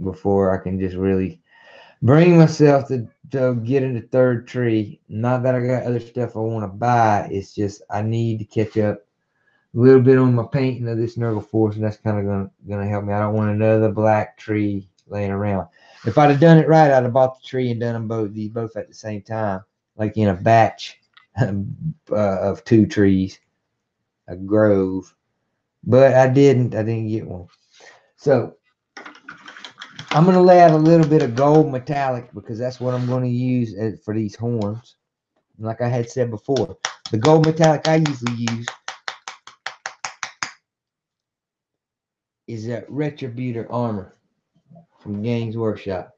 before I can just really bring myself to get in the third tree. Not that I got other stuff I want to buy. It's just I need to catch up a little bit on my painting of this Nurgle Force, and that's kind of going to help me. I don't want another black tree laying around. If I'd have done it right, I'd have bought the tree and done them both at the same time, like in a batch of 2 trees, a grove. But I didn't get one. So I'm going to lay out a little bit of gold metallic because that's what I'm going to use for these horns. Like I had said before, the gold metallic I usually use is that Retributor armor from Games Workshop.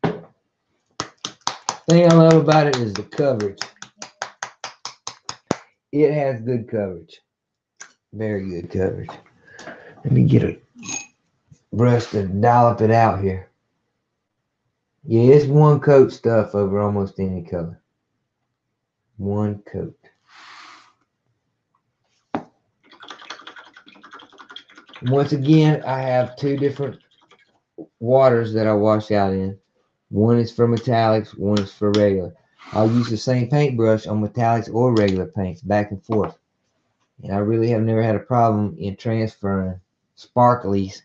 Thing I love about it is the coverage. It has good coverage. Very good coverage. Let me get a brush to dollop it out here. Yeah, it's one coat stuff over almost any color. One coat. Once again, I have two different waters that I wash out in. One is for metallics, one is for regular. I'll use the same paintbrush on metallics or regular paints, back and forth. And I really have never had a problem in transferring sparklies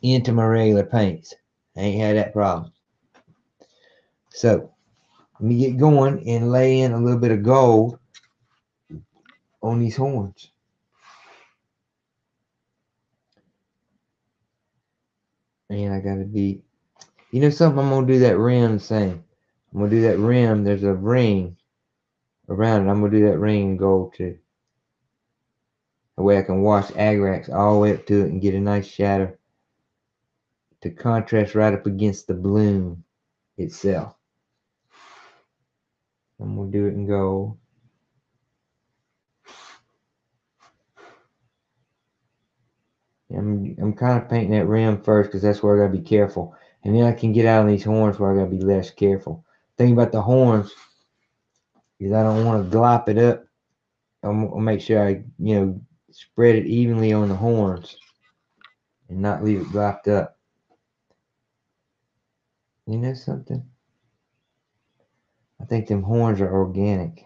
into my regular paints. I ain't had that problem. So, let me get going and lay in a little bit of gold on these horns. And I gotta be, you know something, I'm gonna do that rim the same. I'm gonna do that rim, there's a ring around it. I'm gonna do that ring in gold too. That way I can wash Agrax all the way up to it and get a nice shadow to contrast right up against the bloom itself. I'm gonna do it in gold. I'm kind of painting that rim first because that's where I gotta be careful. And then I can get out on these horns where I gotta be less careful. Thing about the horns is I don't want to glop it up. I'll make sure I, spread it evenly on the horns and not leave it glopped up. You know something? I think them horns are organic.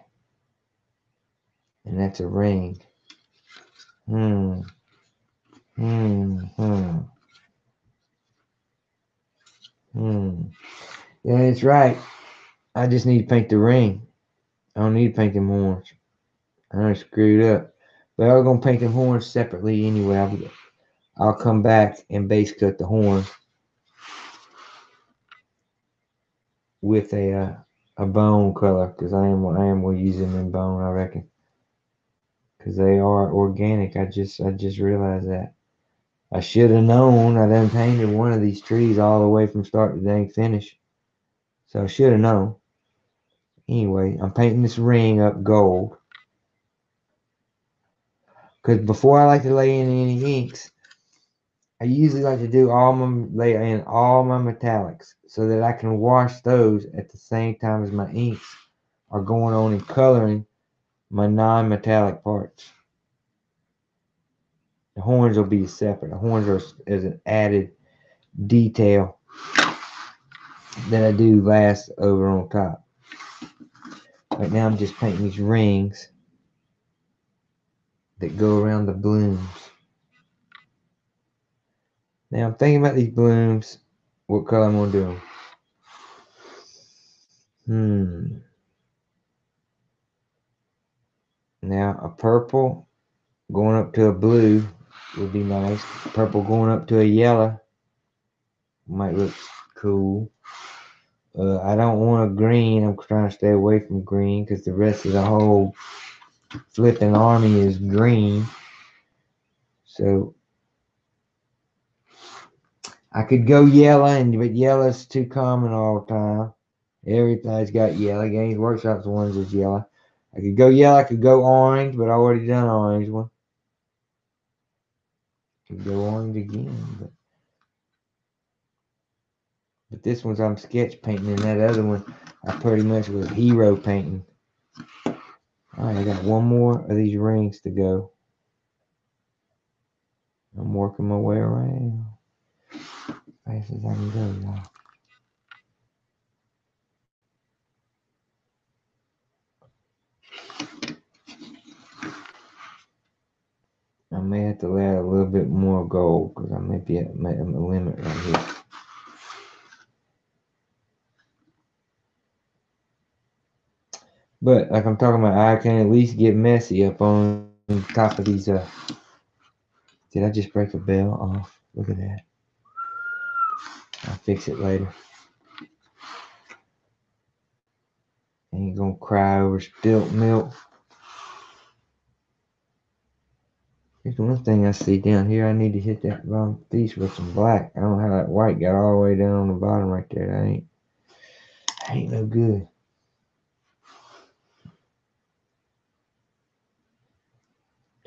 And that's a ring. Yeah, that's right. I just need to paint the ring. I don't need to paint them horns. I screwed up. But I'm going to paint them horns separately anyway. I'll come back and base cut the horns with a bone color because I am going to use them in bone, I reckon. Because they are organic. I just realized that. I should have known. I done painted one of these trees all the way from start to dang finish. So I should have known. Anyway, I'm painting this ring up gold. Because before I like to lay in any inks, I usually like to lay in all my metallics so that I can wash those at the same time as my inks are going on and coloring my non-metallic parts. The horns will be separate. The horns are as an added detail that I do last over on top. Right now I'm just painting these rings that go around the blooms. Now I'm thinking about these blooms, what color I'm going to do them. Now a purple going up to a blue would be nice. Purple going up to a yellow might look cool. I don't want a green. I'm trying to stay away from green because the rest of the whole flipping army is green. So I could go yellow, but yellow's too common all the time. Everything's got yellow. Games Workshop's ones is yellow. I could go yellow. I could go orange, but I already done orange one. Could go orange again, but this one's I'm sketch painting, and that other one I pretty much was hero painting. Alright, I got one more of these rings to go. I'm working my way around as fast as I can go, y'all. I may have to lay out a little bit more gold because I may be at my limit right here. But like I'm talking about, I can at least get messy up on top of these. Did I just break a bell off? Look at that. I'll fix it later. Ain't gonna cry over spilt milk. Here's one thing I see down here. I need to hit that bottom piece with some black. I don't know how that white got all the way down on the bottom right there. That ain't no good.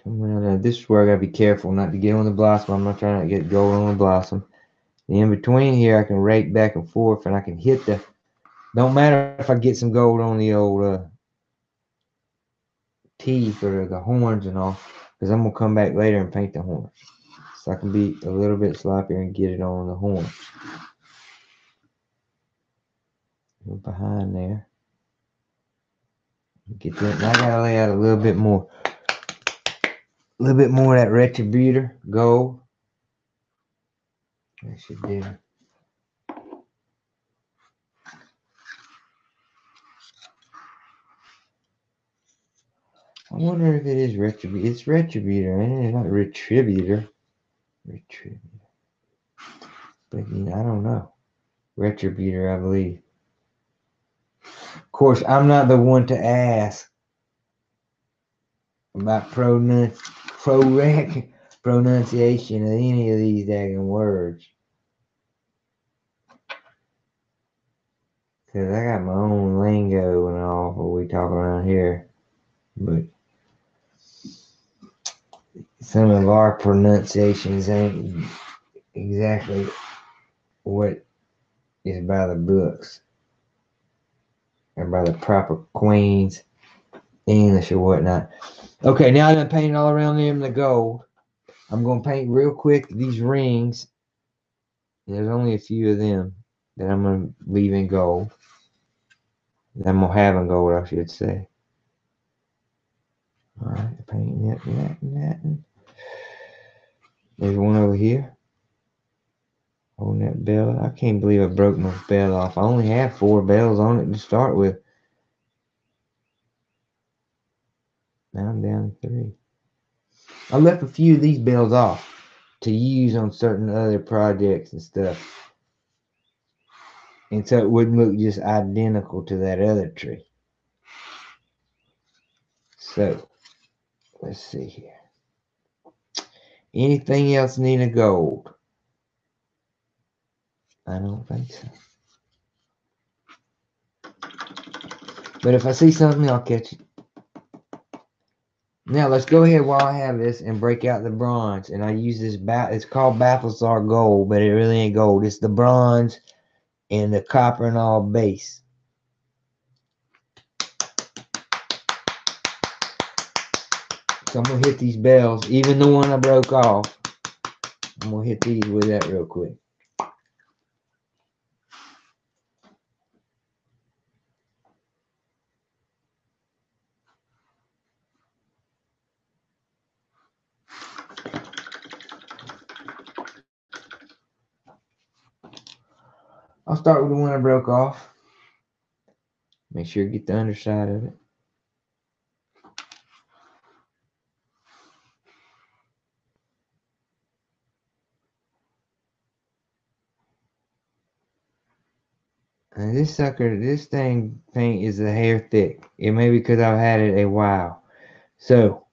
Come around now. This is where I gotta be careful not to get on the blossom. I'm not trying to get gold on the blossom. In between here, I can rake back and forth, and I can hit the. Don't matter if I get some gold on the old teeth or the horns and all, because I'm gonna come back later and paint the horns, so I can be a little bit sloppier and get it on the horn. Go behind there. Get that. And I gotta lay out a little bit more of that retributor gold. That should do. I wonder if it is retributor. It's retributor, and it's not retributor. Retributor. But you know, I don't know. Retributor, I believe. Of course, I'm not the one to ask about pronunciation of any of these daggone words. Because I got my own lingo and all what we talk around here. But some of our pronunciations ain't exactly what is by the books and by the proper Queen's English or whatnot. Okay, now I'm painting all around them the gold. I'm going to paint real quick these rings. There's only a few of them that I'm going to leave in gold. That I'm going to have in gold, I should say. Alright, painting that. There's one over here. Holding that bell. I can't believe I broke my bell off. I only have 4 bells on it to start with. Now I'm down to 3. I left a few of these bells off to use on certain other projects and stuff. And so it wouldn't look just identical to that other tree. So, let's see here. Anything else need a gold? I don't think so. But if I see something, I'll catch it. Now, let's go ahead while I have this and break out the bronze. And I use this, it's called Balthasar Gold, but it really ain't gold. It's the bronze and the copper and all base. So I'm going to hit these bells, even the one I broke off. I'm going to hit these with that real quick. I'll start with the one I broke off. Make sure you get the underside of it. And this thing paint is a hair thick. It may be because I've had it a while. So,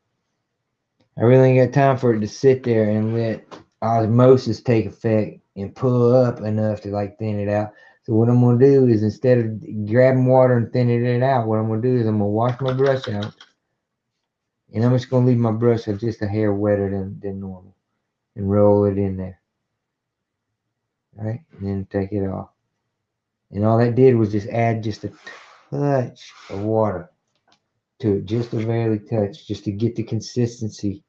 I really ain't got time for it to sit there and let osmosis take effect and pull up enough to like thin it out. So what I'm going to do is instead of grabbing water and thinning it out, what I'm going to do is I'm going to wash my brush out. And I'm just going to leave my brush just a hair wetter than normal. And roll it in there. Alright, and then take it off. And all that did was just add just a touch of water to it, just a barely touch, just to get the consistency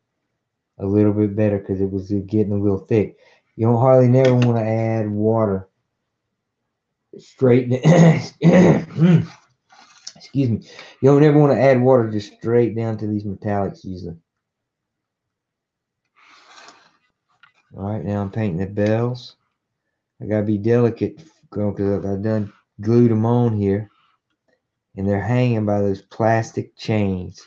a little bit better because it was getting a little thick. You don't hardly never want to add water straight. Excuse me. You don't ever want to add water just straight down to these metallics usually. All right, now I'm painting the bells. I gotta be delicate because I've done glued them on here, and they're hanging by those plastic chains.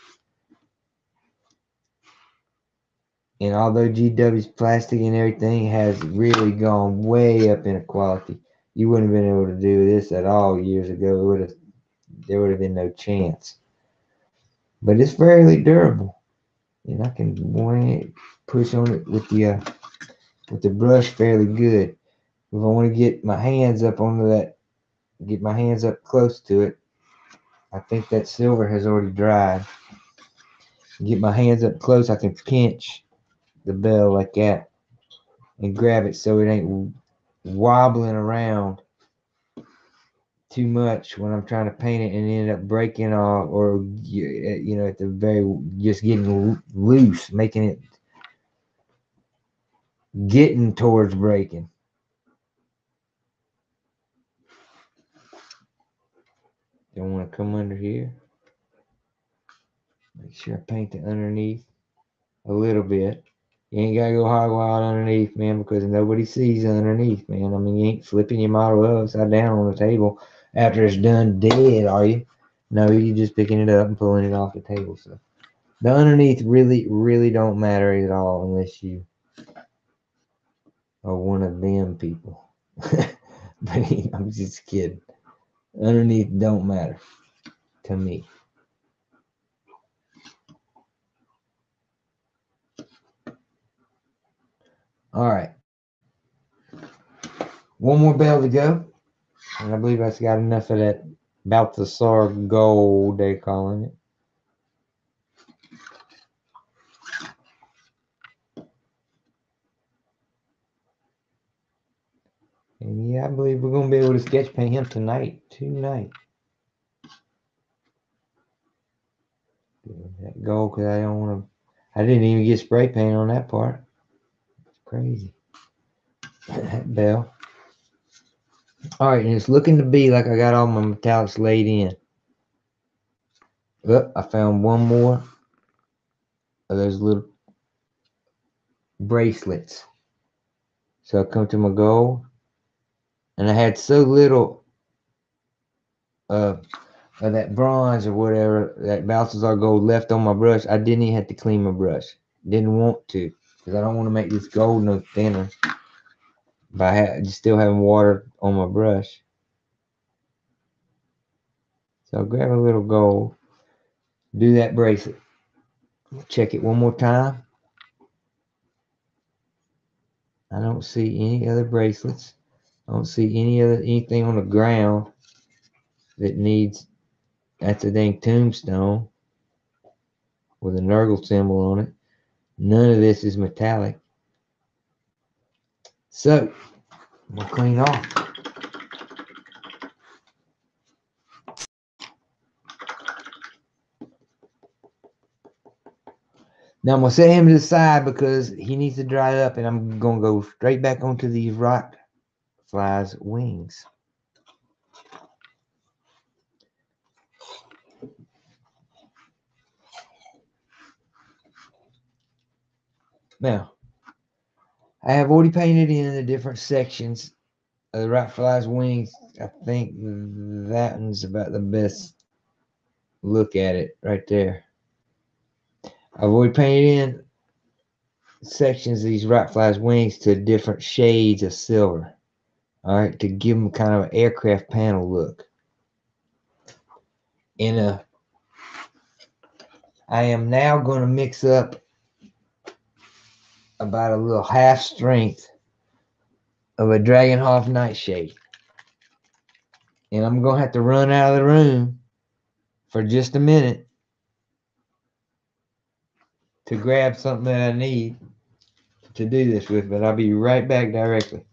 And although GW's plastic and everything has really gone way up in quality, you wouldn't have been able to do this at all years ago. There would have been no chance. But it's fairly durable, and I can push on it with the brush fairly good. If I want to get my hands up onto that, get my hands up close to it, I think that silver has already dried. Get my hands up close, I can pinch the bell like that and grab it so it ain't wobbling around too much when I'm trying to paint it and end up breaking off, or you know, at the very just getting loose, making it getting towards breaking. Don't want to come under here. Make sure I paint the underneath a little bit. You ain't gotta go hog wild underneath, man, because nobody sees underneath, man. I mean, you ain't flipping your model upside down on the table after it's done dead, are you? No, you're just picking it up and pulling it off the table. So the underneath really don't matter at all unless you are one of them people. But I'm just kidding. Underneath don't matter to me. All right. One more bell to go. And I believe I've got enough of that Balthasar gold, they're calling it. And yeah, I believe we're going to be able to sketch paint him tonight. That gold, because I don't want to. I didn't even get spray paint on that part. It's crazy. That bell. All right, and it's looking to be like I got all my metallics laid in. Oh, I found one more of those little bracelets. So I come to my gold, and I had so little of that bronze or whatever, that Balthasar gold left on my brush, I didn't even have to clean my brush. Didn't want to, because I don't want to make this gold no thinner by still having water on my brush. So I'll grab a little gold, do that bracelet. Check it one more time. I don't see any other bracelets. I don't see anything on the ground that needs. That's a dang tombstone with a Nurgle symbol on it. None of this is metallic. So we'll clean off. Now I'm gonna set him to the side because he needs to dry up, and I'm gonna go straight back onto these rot flies' wings. Now, I have already painted in the different sections of the rot flies' wings. I think that one's about the best look at it right there. I've already painted in sections of these rot flies' wings to different shades of silver. All right, to give them kind of an aircraft panel look. I am now going to mix up about a little half strength of a Dragonhof nightshade. And I'm going to have to run out of the room for just a minute to grab something that I need to do this with, but I'll be right back directly.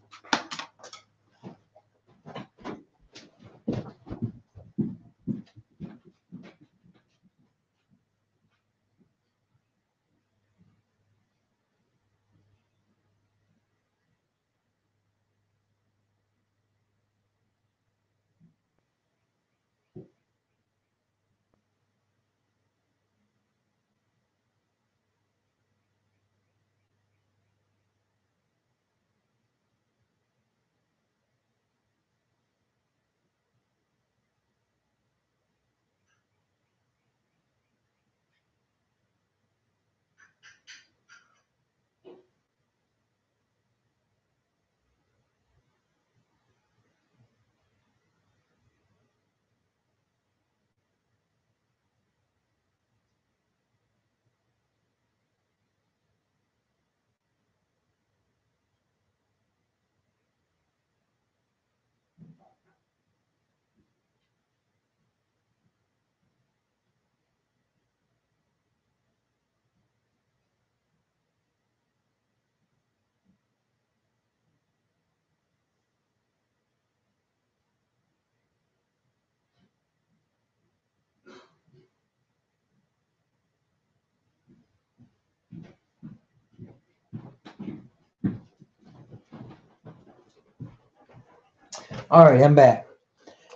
All right, I'm back.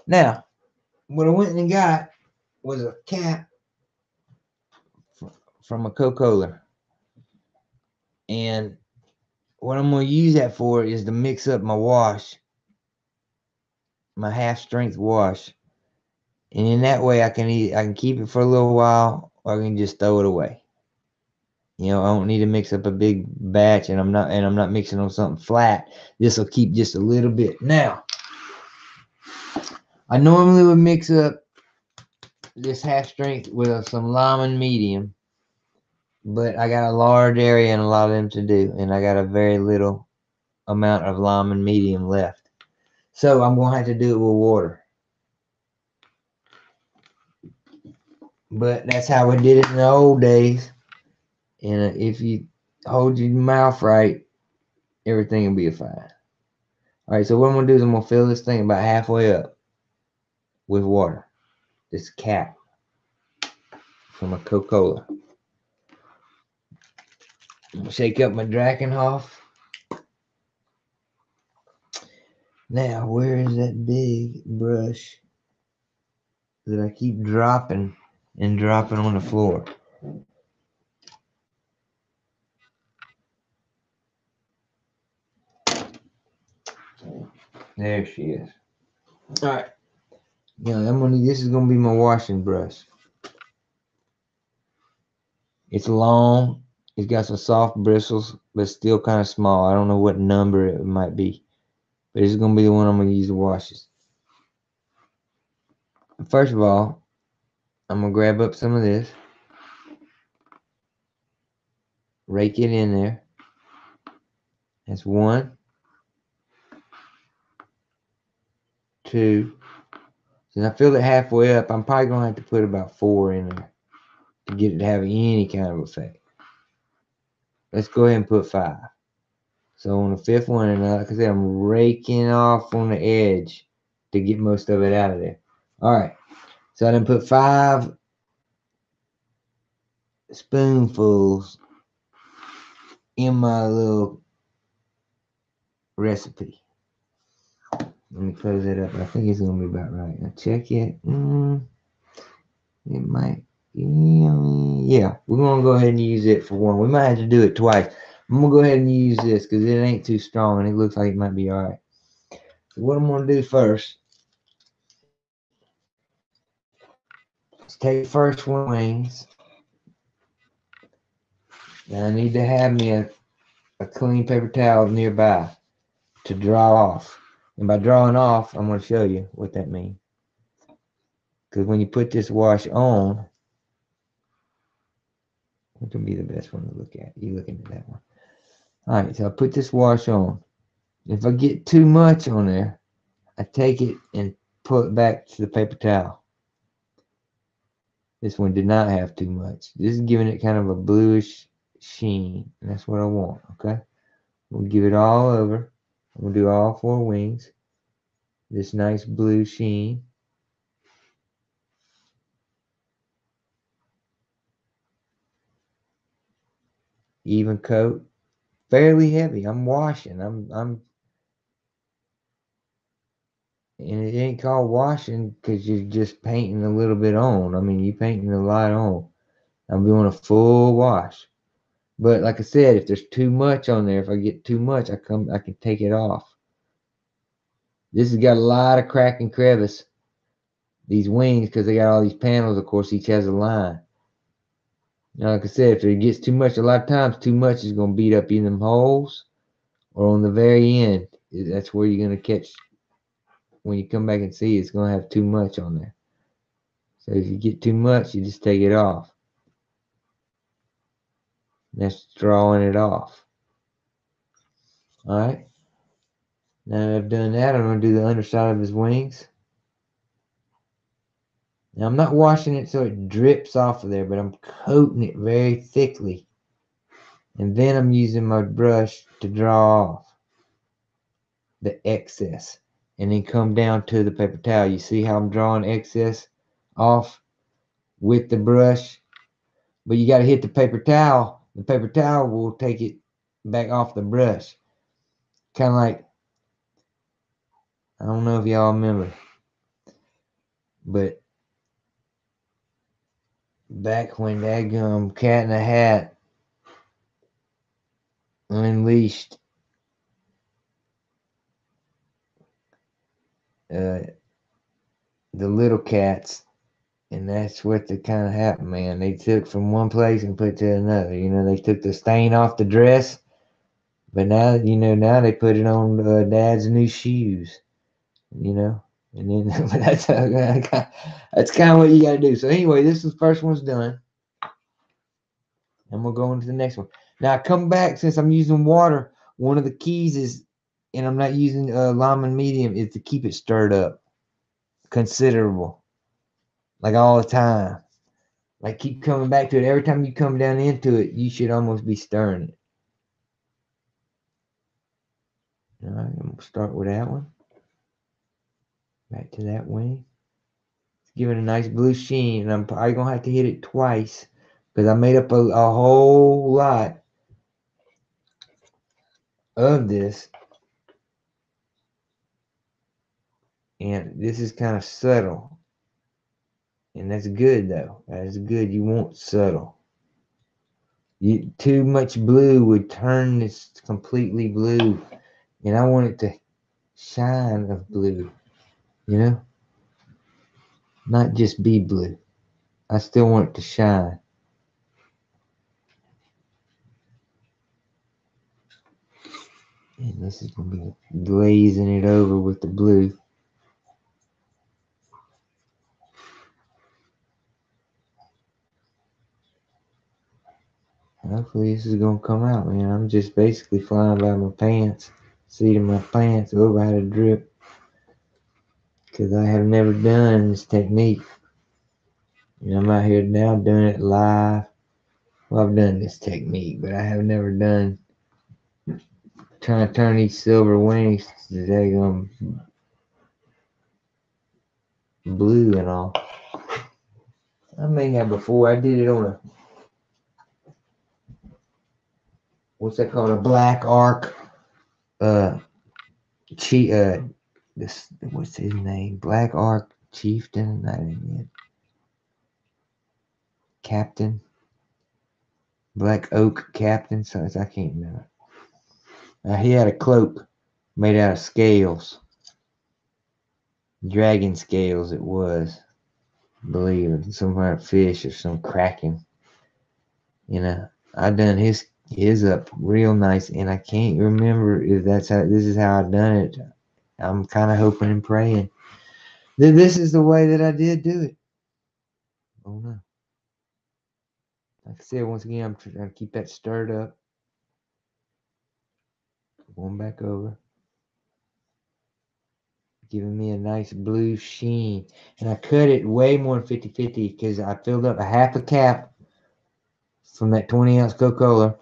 Now, what I went and got was a cap from a Coca-Cola. And what I'm going to use that for is to mix up my wash, my half-strength wash. And in that way, I can keep it for a little while, or I can just throw it away. You know, I don't need to mix up a big batch, and I'm not mixing on something flat. This will keep just a little bit. Now, I normally would mix up this half strength with some Lyman medium, but I got a large area and a lot of them to do, and I got a very little amount of Lyman medium left. So I'm going to have to do it with water. But that's how we did it in the old days. And if you hold your mouth right, everything will be fine. All right, so what I'm going to do is I'm going to fill this thing about halfway up with water. This cap from a Coca-Cola. I'm going to shake up my Drakenhof. Now, where is that big brush that I keep dropping and dropping on the floor? There she is. All right. Now, this is going to be my washing brush. It's long. It's got some soft bristles, but still kind of small. I don't know what number it might be. But it's going to be the one I'm going to use to wash this. First of all, I'm going to grab up some of this. Rake it in there. That's 1, 2. Since I filled it halfway up, I'm probably going to have to put about 4 in there to get it to have any kind of effect. Let's go ahead and put 5. So on the 5th one, and like I said, I'm raking off on the edge to get most of it out of there. All right. So I done put 5 spoonfuls in my little recipe. Let me close that up. I think it's going to be about right. Now check it. It might. Yeah, we're going to go ahead and use it for 1. We might have to do it twice. I'm going to go ahead and use this because it ain't too strong and it looks like it might be all right. So what I'm going to do first is take the first one wings. Now I need to have me a clean paper towel nearby to draw off. And by drawing off, I'm going to show you what that means. Because when you put this wash on, what would be the best one to look at? You looking at that one. All right, so I put this wash on. If I get too much on there, I take it and pull it back to the paper towel. This one did not have too much. This is giving it kind of a bluish sheen, and that's what I want, okay? We'll give it all over. I'm going to do all 4 wings. This nice blue sheen. Even coat. Fairly heavy. I'm washing. And it ain't called washing because you're just painting a little bit on. I mean, you're painting a lot on. I'm doing a full wash. But like I said, if there's too much on there, if I get too much, I can take it off. This has got a lot of crack and crevice. These wings, because they got all these panels, of course, each has a line. Now, like I said, if it gets too much, a lot of times too much is going to beat up in them holes or on the very end. That's where you're going to catch, when you come back and see, it's going to have too much on there. So if you get too much, you just take it off. That's drawing it off. All right. Now that I've done that, I'm going to do the underside of his wings. Now I'm not washing it so it drips off of there, but I'm coating it very thickly. And then I'm using my brush to draw off the excess. And then come down to the paper towel. You see how I'm drawing excess off with the brush? But you got to hit the paper towel. The paper towel will take it back off the brush. Kind of like I don't know if y'all remember, but back when that Cat in the Hat unleashed the little cats, and that's what the kind of happened, man. They took from one place and put to another. You know, they took the stain off the dress, but now, you know, now they put it on Dad's new shoes. You know, and then that's kind of what you got to do. So anyway, this is the first one's done, and we'll go into the next one. Now I come back, since I'm using water. One of the keys is, and I'm not using lime medium, is to keep it stirred up considerable, like all the time. Like keep coming back to it. Every time you come down into it, you should almost be stirring it. All right, I'm gonna start with that one. Back to that wing. Give it a nice blue sheen, and I'm probably gonna have to hit it twice because I made up a whole lot of this, and this is kind of subtle, and that's good though. That's good. You want subtle. Too much blue would turn this completely blue, and I want it to shine of blue, you know, not just be blue. I still want it to shine. And this is gonna be glazing it over with the blue. Hopefully this is gonna come out, man. I'm just basically flying by my pants, seating my pants over how to drip, because I have never done this technique. And I'm out here now doing it live. Well, I've done this technique, but I have never done trying to turn these silver wings to daggum blue and all. I may have before. I did it on a, what's that called? A black arc. This, what's his name? Black Ark Chieftain. I didn't Captain. Black Oak Captain. So I can't remember. He had a cloak made out of scales. Dragon scales it was. I believe it. Some kind of fish or some kraken. You know, I done his up real nice, and I can't remember if this is how I done it. I'm kind of hoping and praying that this is the way that I did do it. Oh no. Like I said, once again, I'm trying to keep that stirred up. Going back over. Giving me a nice blue sheen. And I cut it way more than 50-50 because I filled up a half a cap from that 20-ounce Coca-Cola.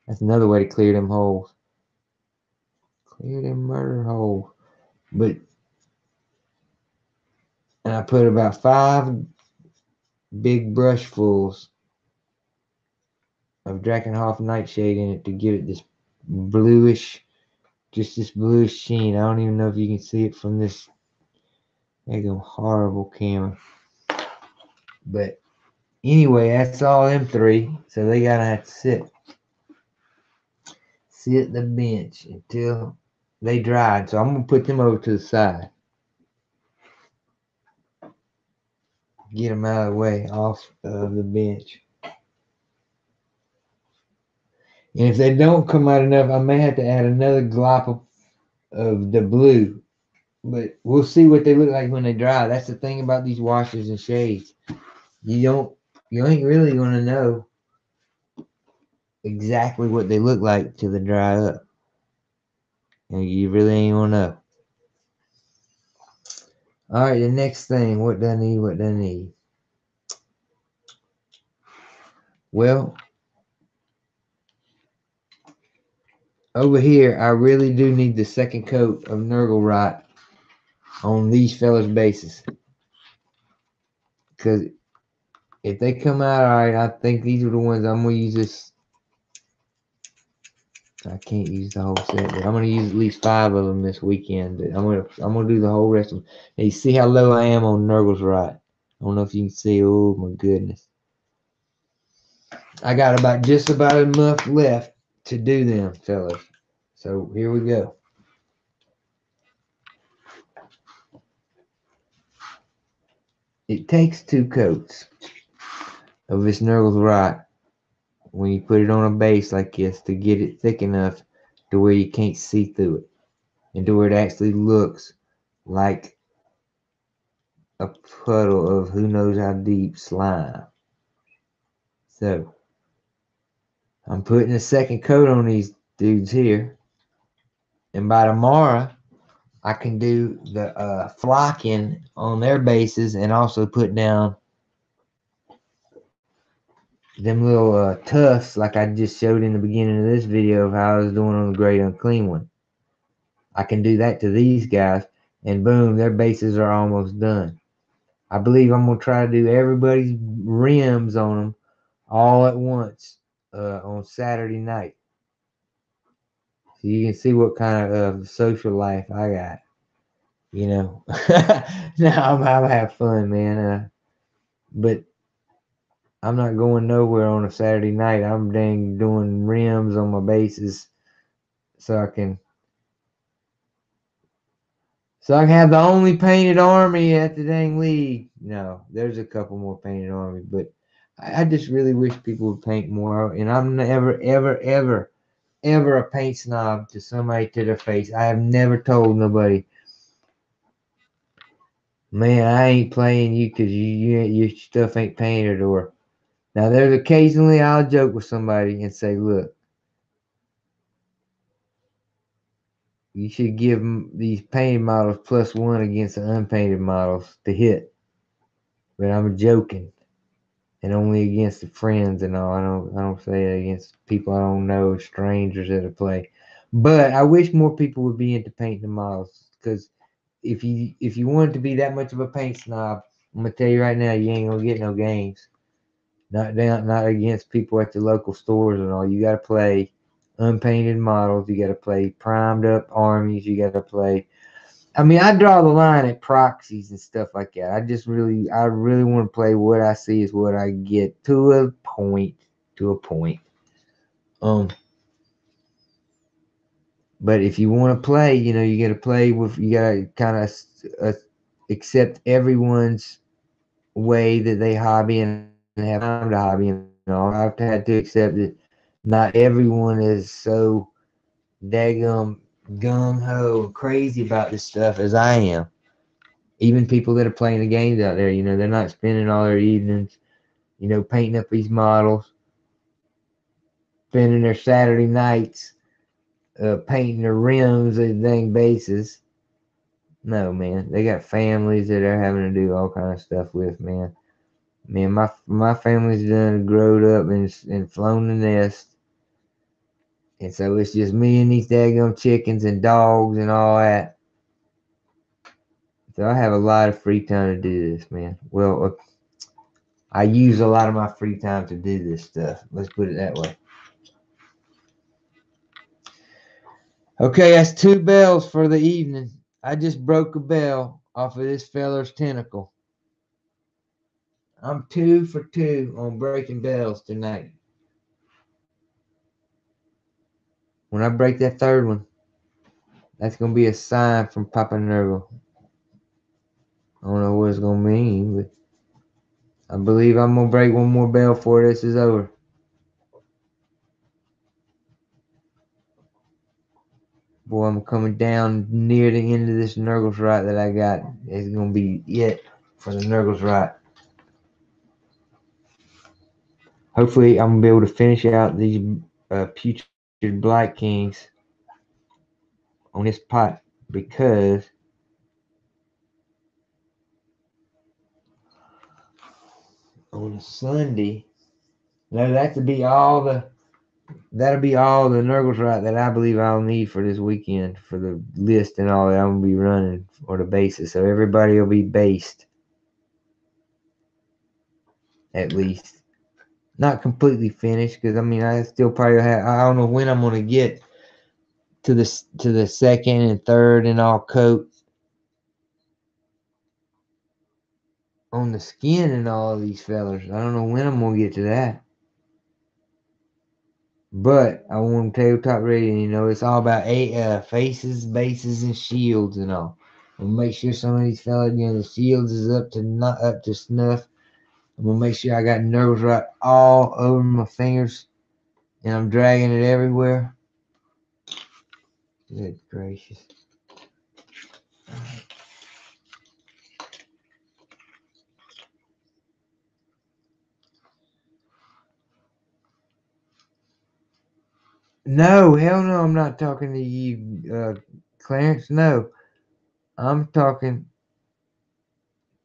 That's another way to clear them holes. Clear them murder holes. And I put about 5 big brushfuls of Drakenhof Nightshade in it to give it this bluish, just this bluish sheen. I don't even know if you can see it from this horrible camera. But anyway, that's all them 3. So they gotta have to sit the bench until they dried. So I'm gonna put them over to the side. Get them out of the way, off of the bench. And if they don't come out enough, I may have to add another glop of the blue. But we'll see what they look like when they dry. That's the thing about these washers and shades. You ain't really gonna know exactly what they look like till they dry up. And you really ain't gonna know. Alright, the next thing, what do I need? Well, over here, I really do need the second coat of Nurgle rot on these fellas' bases. Because if they come out alright, I think these are the ones I'm going to use this I can't use the whole set, but I'm gonna use at least 5 of them this weekend. But I'm gonna do the whole rest of them. And you see how low I am on Nurgle's right. I don't know if you can see. Oh my goodness. I got just about enough left to do them, fellas. So here we go. It takes 2 coats of this Nurgle's right when you put it on a base like this to get it thick enough to where you can't see through it and to where it actually looks like a puddle of who knows how deep slime. So I'm putting a second coat on these dudes here, and by tomorrow I can do the flocking on their bases and also put down them little tufts like I just showed in the beginning of this video of how I was doing on the Great Unclean one. I can do that to these guys, and boom, their bases are almost done. I believe I'm going to try to do everybody's rims on them all at once on Saturday night. So you can see what kind of social life I got. You know, now I'm have fun, man. But I'm not going nowhere on a Saturday night. I'm dang doing rims on my bases so I can have the only painted army at the dang league. No, there's a couple more painted army, but I just really wish people would paint more. And I'm never, ever, ever, ever a paint snob to somebody to their face. I have never told nobody, man, I ain't playing you because your stuff ain't painted. Or now there's occasionally I'll joke with somebody and say, look, you should give them these painted models +1 against the unpainted models to hit. But I'm joking, and only against the friends and all. I don't say it against people I don't know, strangers that I play. But I wish more people would be into painting the models, because if you want to be that much of a paint snob, I'm gonna tell you right now, you ain't gonna get no games. Not against people at the local stores and all. You gotta play unpainted models. You gotta play primed up armies. You gotta play. I mean, I draw the line at proxies and stuff like that. I really want to play what I see is what I get to a point. To a point. But if you want to play, you know, you got to play with. You got to kind of accept everyone's way that they hobby and have time to hobby and all. I've had to accept that not everyone is so daggum gung ho and crazy about this stuff as I am. Even people that are playing the games out there, you know, they're not spending all their evenings, you know, painting up these models, spending their Saturday nights painting their rims and dang bases. No, man, they got families that they're having to do all kind of stuff with, man. Man, my family's done growed up and flown the nest. And so it's just me and these daggum chickens and dogs and all that. So I have a lot of free time to do this, man. Well, I use a lot of my free time to do this stuff. Let's put it that way. Okay, that's 2 bells for the evening. I just broke a bell off of this feller's tentacle. I'm 2 for 2 on breaking bells tonight. When I break that 3rd one, that's going to be a sign from Papa Nurgle. I don't know what it's going to mean, but I believe I'm going to break one more bell before this is over. Boy, I'm coming down near the end of this Nurgle's Right that I got. It's going to be it for the Nurgle's Right. Hopefully, I'm going to be able to finish out these putrid Black Kings on this pot, because on Sunday, no, that'll be all the Nurgle's Right that I believe I'll need for this weekend for the list and all that I'm gonna be running for the bases. So everybody will be based, at least. Not completely finished, because I mean I still probably have. I don't know when I'm gonna get to the second and third and all coat on the skin and all of these fellers. I don't know when I'm gonna get to that. But I want tabletop ready, you know, it's all about faces, bases, and shields and all. And make sure some of these fellas, you know, the shields is not up to snuff. I'm gonna make sure I got Nurgles right all over my fingers, and I'm dragging it everywhere. Good gracious! No, hell no, I'm not talking to you, Clarence. No, I'm talking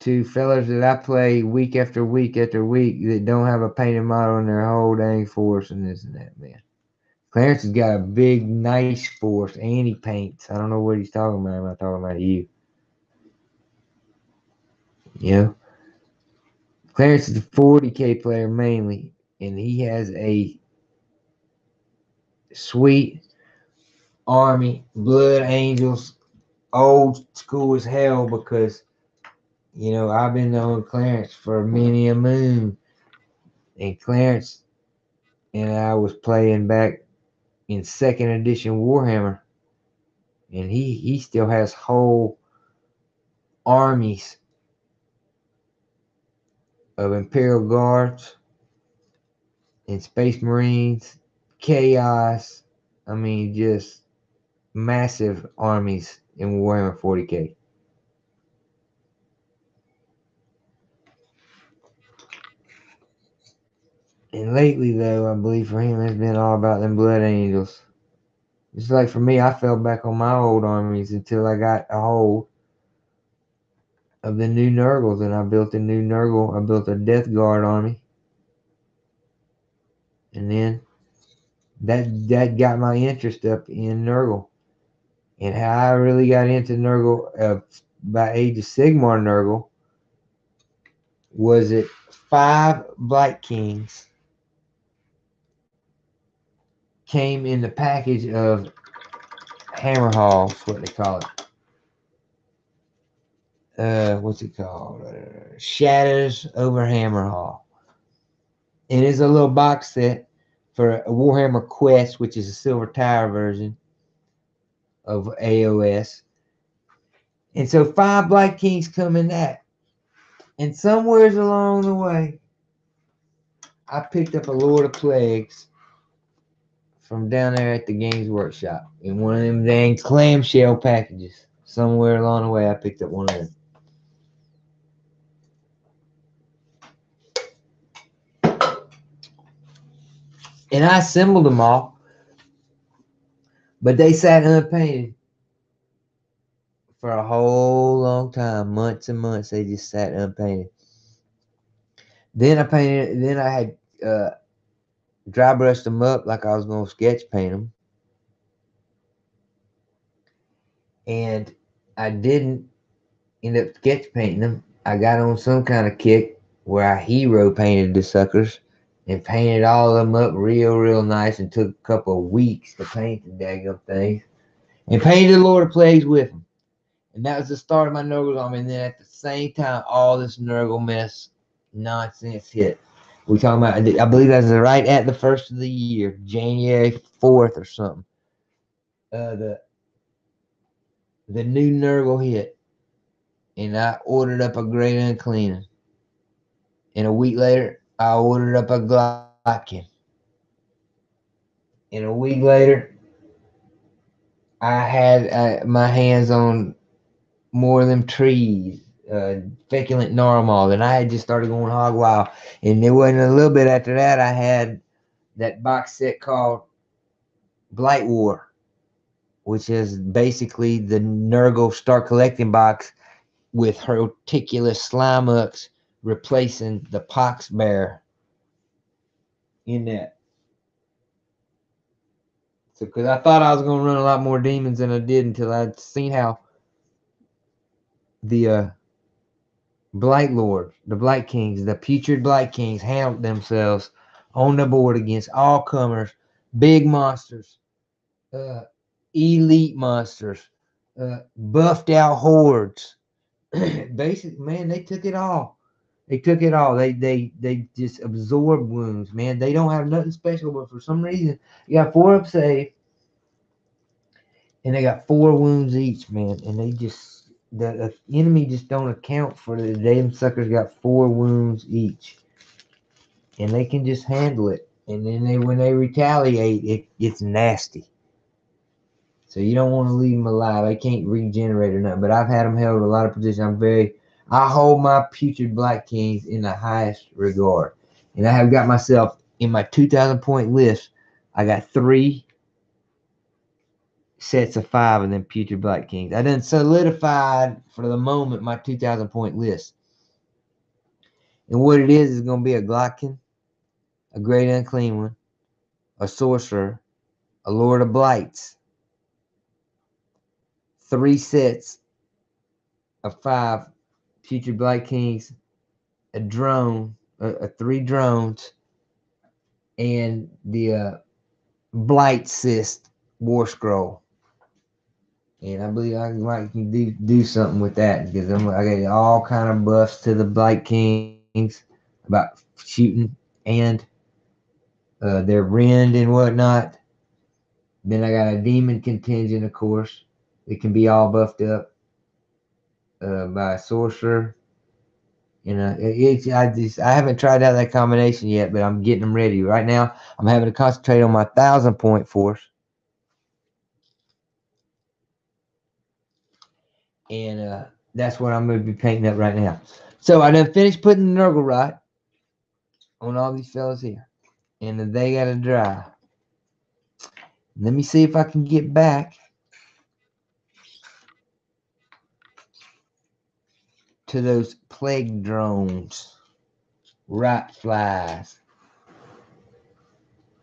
to fellas that I play week after week after week that don't have a painted model in their whole dang force and this and that, man. Clarence has got a big, nice force, and he paints. I don't know what he's talking about. I'm not talking about you. You know? Clarence is a 40K player mainly, and he has a sweet army, Blood Angels, old school as hell because, you know, I've been knowing Clarence for many a moon. And Clarence and I was playing back in 2nd edition Warhammer, and he still has whole armies of Imperial Guards and Space Marines, Chaos. I mean, just massive armies in Warhammer 40K. And lately, though, I believe for him, it's been all about them Blood Angels. Just like for me, I fell back on my old armies until I got a hold of the new Nurgles, and I built a new Nurgle. I built a Death Guard army, and then that got my interest up in Nurgle. And how I really got into Nurgle by Age of Sigmar Nurgle was it 5 Blight Kings came in the package of Hammer Halls, what they call it. What's it called? Shadows over Hammer Hall. And it's a little box set for a Warhammer Quest, which is a Silver Tower version of AOS. And so 5 Blight Kings come in that. And somewheres along the way, I picked up a Lord of Plagues from down there at the Games Workshop in one of them dang clamshell packages. Somewhere along the way, I picked up one of them. And I assembled them all, but they sat unpainted for a whole long time, months and months. They just sat unpainted. Then I painted. Then I had dry brushed them up like I was gonna sketch paint them, and I didn't end up sketch painting them. I got on some kind of kick where I hero painted the suckers and painted all of them up real nice, and took a couple of weeks to paint the daggum things, and painted the Lord of Plagues with them. And that was the start of my Nurgle army. And then at the same time, all this Nurgle mess nonsense hit. We talking about, I believe that's right at the first of the year, January 4th or something. The new Nurgle hit, and I ordered up a Great Uncleaning. And a week later, I ordered up a Glotkin. And a week later, I had my hands on more of them trees, feculent Narmal, and I had just started going hog wild. And there wasn't a little bit after that, I had that box set called Blight War, which is basically the Nurgle Start Collecting box with Horticulous Slimucks replacing the Pox Bear in that. So, because I thought I was going to run a lot more demons than I did until I'd seen how the Blight Lord, the Blight Kings, the putrid Blight Kings handled themselves on the board against all comers, big monsters. elite monsters, buffed out hordes. Basically, man, they took it all. They took it all. They just absorb wounds, man. They don't have nothing special, but for some reason, you got 4 up save, and they got 4 wounds each, man. And they just the enemy just don't account for the damn suckers got 4 wounds each, and they can just handle it. And then when they retaliate, it gets nasty. So you don't want to leave them alive. They can't regenerate or nothing. But I've had them held a lot of positions. I hold my putrid Black Kings in the highest regard. And I have got myself in my 2,000 point list. I got 3 sets of 5 of them putrid Black Kings. I done solidified for the moment my 2,000 point list. And what it is going to be a Glockin, a Great Unclean One, a Sorcerer, a Lord of Blights, 3 sets of 5 putrid Black Kings, a drone, 3 drones, and the Blight Cyst War Scroll. And I believe I might do something with that because I got all kind of buffs to the Blight Kings about shooting and their rend and whatnot. Then I got a demon contingent, of course. It can be all buffed up by a sorcerer. You know, I haven't tried out that combination yet, but I'm getting them ready right now. I'm having to concentrate on my 1,000 point force, and that's what I'm going to be painting up right now. So I done finished putting the Nurgle rot on all these fellas here, and they got to dry. Let me see if I can get back to those plague drones, rot flies.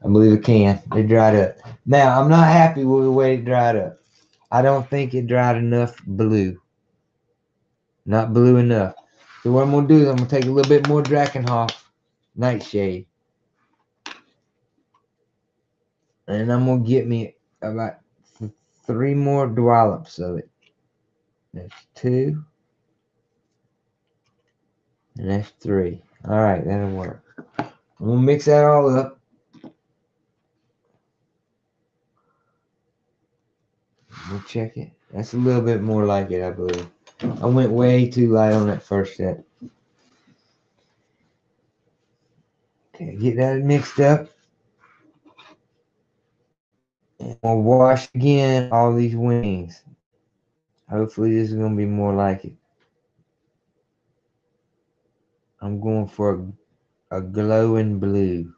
I believe I can. They dried up. Now, I'm not happy with the way it dried up. I don't think it dried enough blue. Not blue enough. So what I'm going to do is I'm going to take a little bit more Drakenhof Nightshade. And I'm going to get me about 3 more dollops of it. That's 2. And that's 3. Alright, that'll work. I'm going to mix that all up. We'll check it. That's a little bit more like it, I believe. I went way too light on that first set. Okay, get that mixed up. And we'll wash again all these wings. Hopefully this is going to be more like it. I'm going for a glowing blue.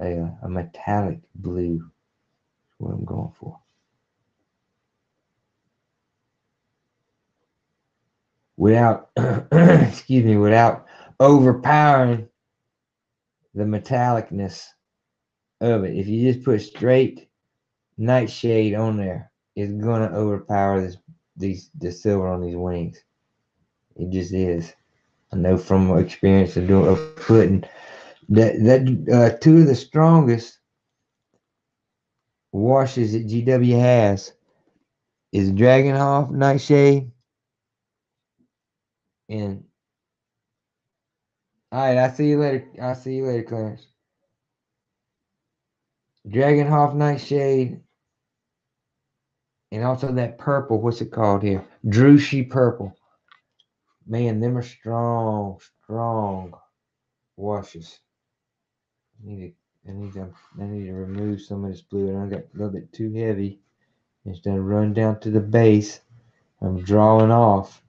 A metallic blue. That's what I'm going for. Without, excuse me, without overpowering the metallicness of it. If you just put straight nightshade on there, it's gonna overpower the silver on these wings. It just is. I know from experience of putting that 2 of the strongest washes that GW has is Dragonhof Nightshade and alright, I'll see you later, Clarence. Dragonhof Nightshade and also that purple, what's it called here? Drushi Purple. Man, them are strong washes. I need to remove some of this blue, and I got a little bit too heavy. Instead of running down to the base, I'm drawing off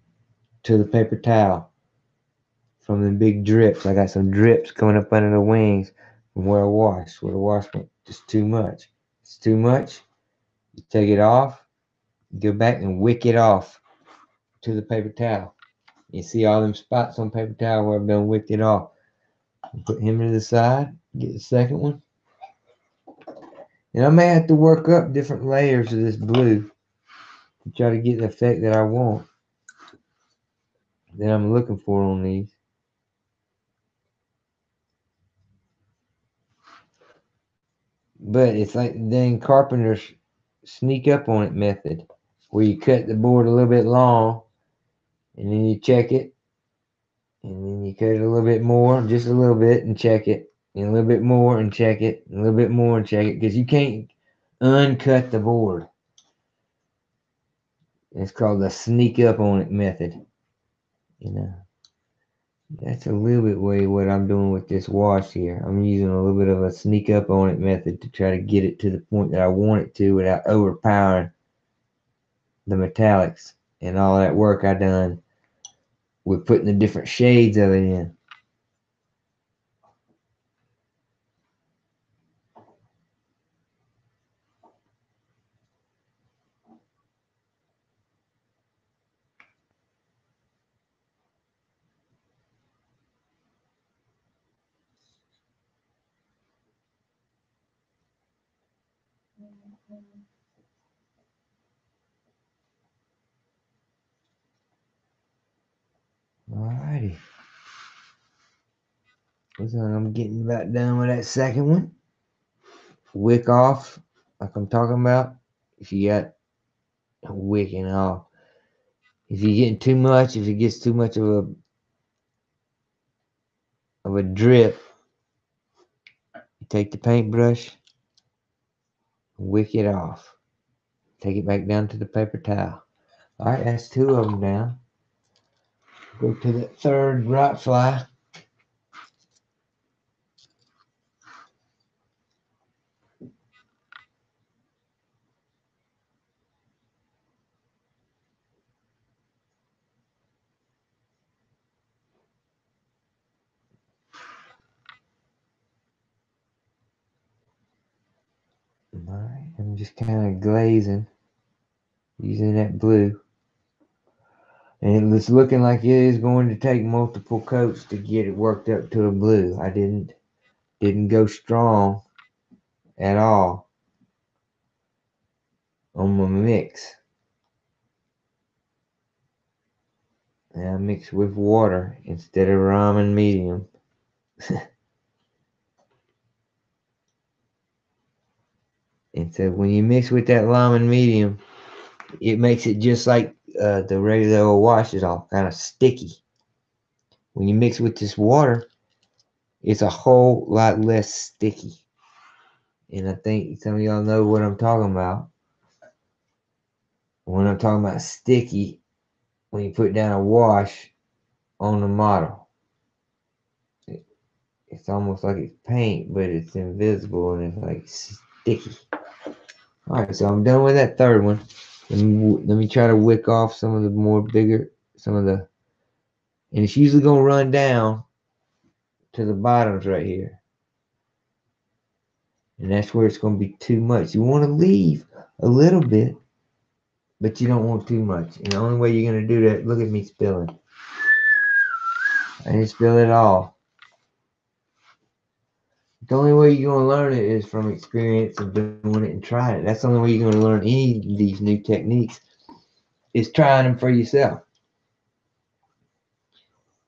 to the paper towel from the big drips. I got some drips coming up under the wings from where I washed. Where the wash went just too much. It's too much. You take it off, go back and wick it off to the paper towel. You see all them spots on paper towel where I've done wicked it off. Put him to the side, get the second one. And I may have to work up different layers of this blue to try to get the effect that I want, that I'm looking for on these. But it's like the dang carpenter's sneak up on it method, where you cut the board a little bit long, and then you check it, and then you cut it a little bit more, just a little bit, and check it, and a little bit more, and check it, and a little bit more, and check it, because you can't uncut the board. It's called the sneak up on it method. You know, that's a little bit way what I'm doing with this wash here. I'm using a little bit of a sneak up on it method to try to get it to the point that I want it to without overpowering the metallics and all that work I done with putting the different shades of it in. Alrighty. So I'm getting about done with that second one. Wick off, like I'm talking about. If you got wicking off. If you're getting too much, if it gets too much of a drip, you take the paintbrush, wick it off. Take it back down to the paper towel. Alright, that's two of them down. Go to the third rot fly. Alright, I'm just kind of glazing using that blue. And it's looking like it is going to take multiple coats to get it worked up to a blue. I didn't go strong at all on my mix. And I mix with water instead of ramen medium. And so when you mix with that ramen medium, it makes it just like the regular old wash is all kind of sticky. When you mix with this water, it's a whole lot less sticky. And I think some of y'all know what I'm talking about. When I'm talking about sticky, when you put down a wash on the model, it's almost like it's paint, but it's invisible and it's like sticky. Alright, so I'm done with that third one. Let me try to wick off some of the more bigger, and it's usually going to run down to the bottoms right here. And that's where it's going to be too much. You want to leave a little bit, but you don't want too much. And the only way you're going to do that, look at me spilling. I didn't spill it all. The only way you're going to learn it is from experience of doing it and trying it. That's the only way you're going to learn any of these new techniques, is trying them for yourself.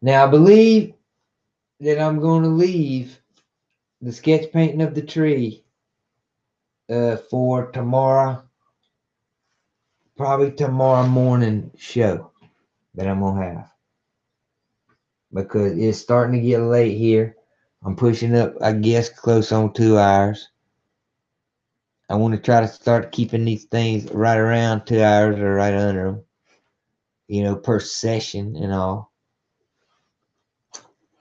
Now, I believe that I'm going to leave the sketch painting of the tree for tomorrow, probably tomorrow morning show that I'm going to have. Because it's starting to get late here. I'm pushing up, I guess, close on 2 hours. I want to try to start keeping these things right around 2 hours or right under them, you know, per session and all.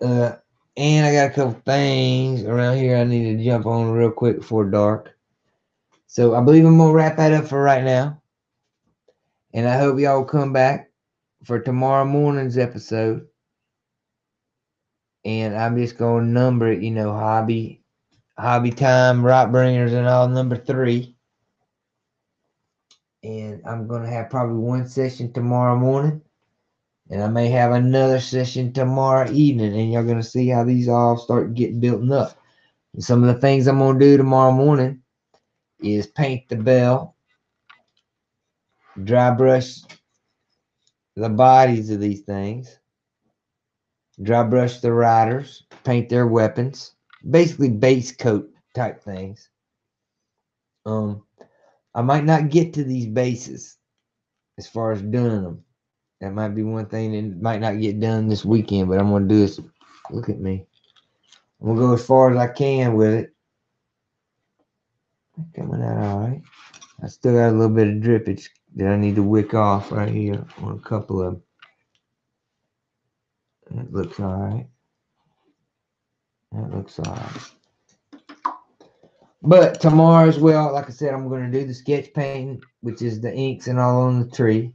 And I got a couple things around here I need to jump on real quick before dark. So I believe I'm going to wrap that up for right now. And I hope y'all come back for tomorrow morning's episode. And I'm just going to number it, you know, hobby time, Rotbringers and all, number 3. And I'm going to have probably one session tomorrow morning. And I may have another session tomorrow evening. And you're going to see how these all start getting built up. And some of the things I'm going to do tomorrow morning is paint the bell, dry brush the bodies of these things, dry brush the riders, paint their weapons, basically base coat type things. I might not get to these bases as far as doing them. That might be one thing that might not get done this weekend, but I'm going to do this. Look at me. I'm going to go as far as I can with it. Coming out all right. I still got a little bit of drippage that I need to wick off right here on a couple of them. That looks all right. That looks all right. But tomorrow as well, like I said, I'm going to do the sketch painting, which is the inks and all on the tree.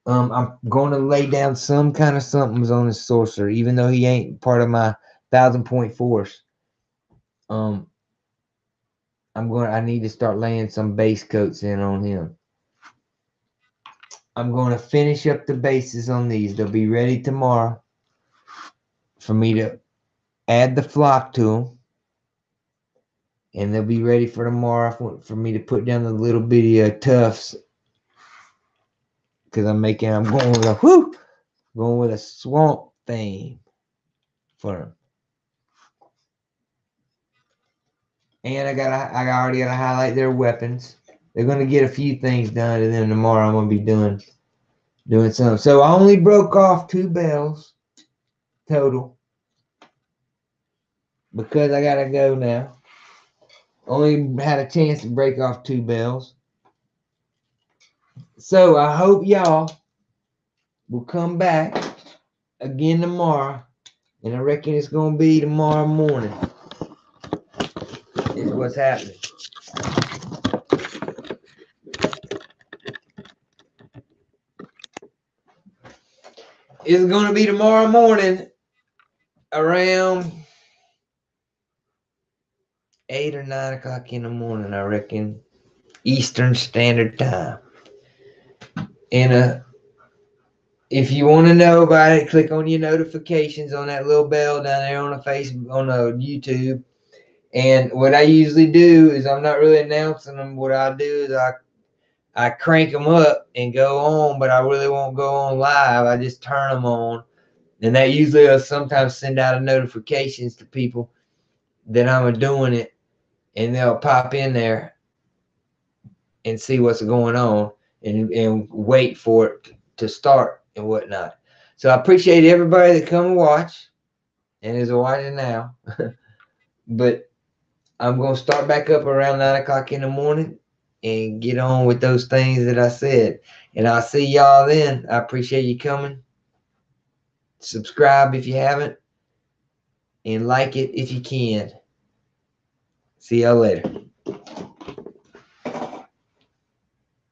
I'm going to lay down some kind of somethings on the sorcerer, even though he ain't part of my 1,000-point force. I need to start laying some base coats in on him. I'm going to finish up the bases on these. They'll be ready tomorrow for me to add the flock to them. And they'll be ready for tomorrow for me to put down the little bitty tufts. Because I'm going with a swamp theme for them. And I already got to highlight their weapons. They're going to get a few things done, and then tomorrow I'm going to be doing some. So I only broke off 2 bells total because I got to go now. Only had a chance to break off 2 bells. So I hope y'all will come back again tomorrow. And I reckon it's going to be tomorrow morning is what's happening. It's going to be tomorrow morning around 8 or 9 o'clock in the morning, I reckon, Eastern Standard Time. And if you want to know about it, click on your notifications on that little bell down there on the Facebook, on the YouTube. And what I usually do is I'm not really announcing them. What I do is I crank them up and go on, but I really won't go on live. I just turn them on. And that usually will sometimes send out a notifications to people that I'm doing it. And they'll pop in there and see what's going on and wait for it to start and whatnot. So I appreciate everybody that come and watch and is watching now. But I'm going to start back up around 9 o'clock in the morning and get on with those things that I said. And I'll see y'all then. I appreciate you coming. Subscribe if you haven't. And like it if you can. See y'all later.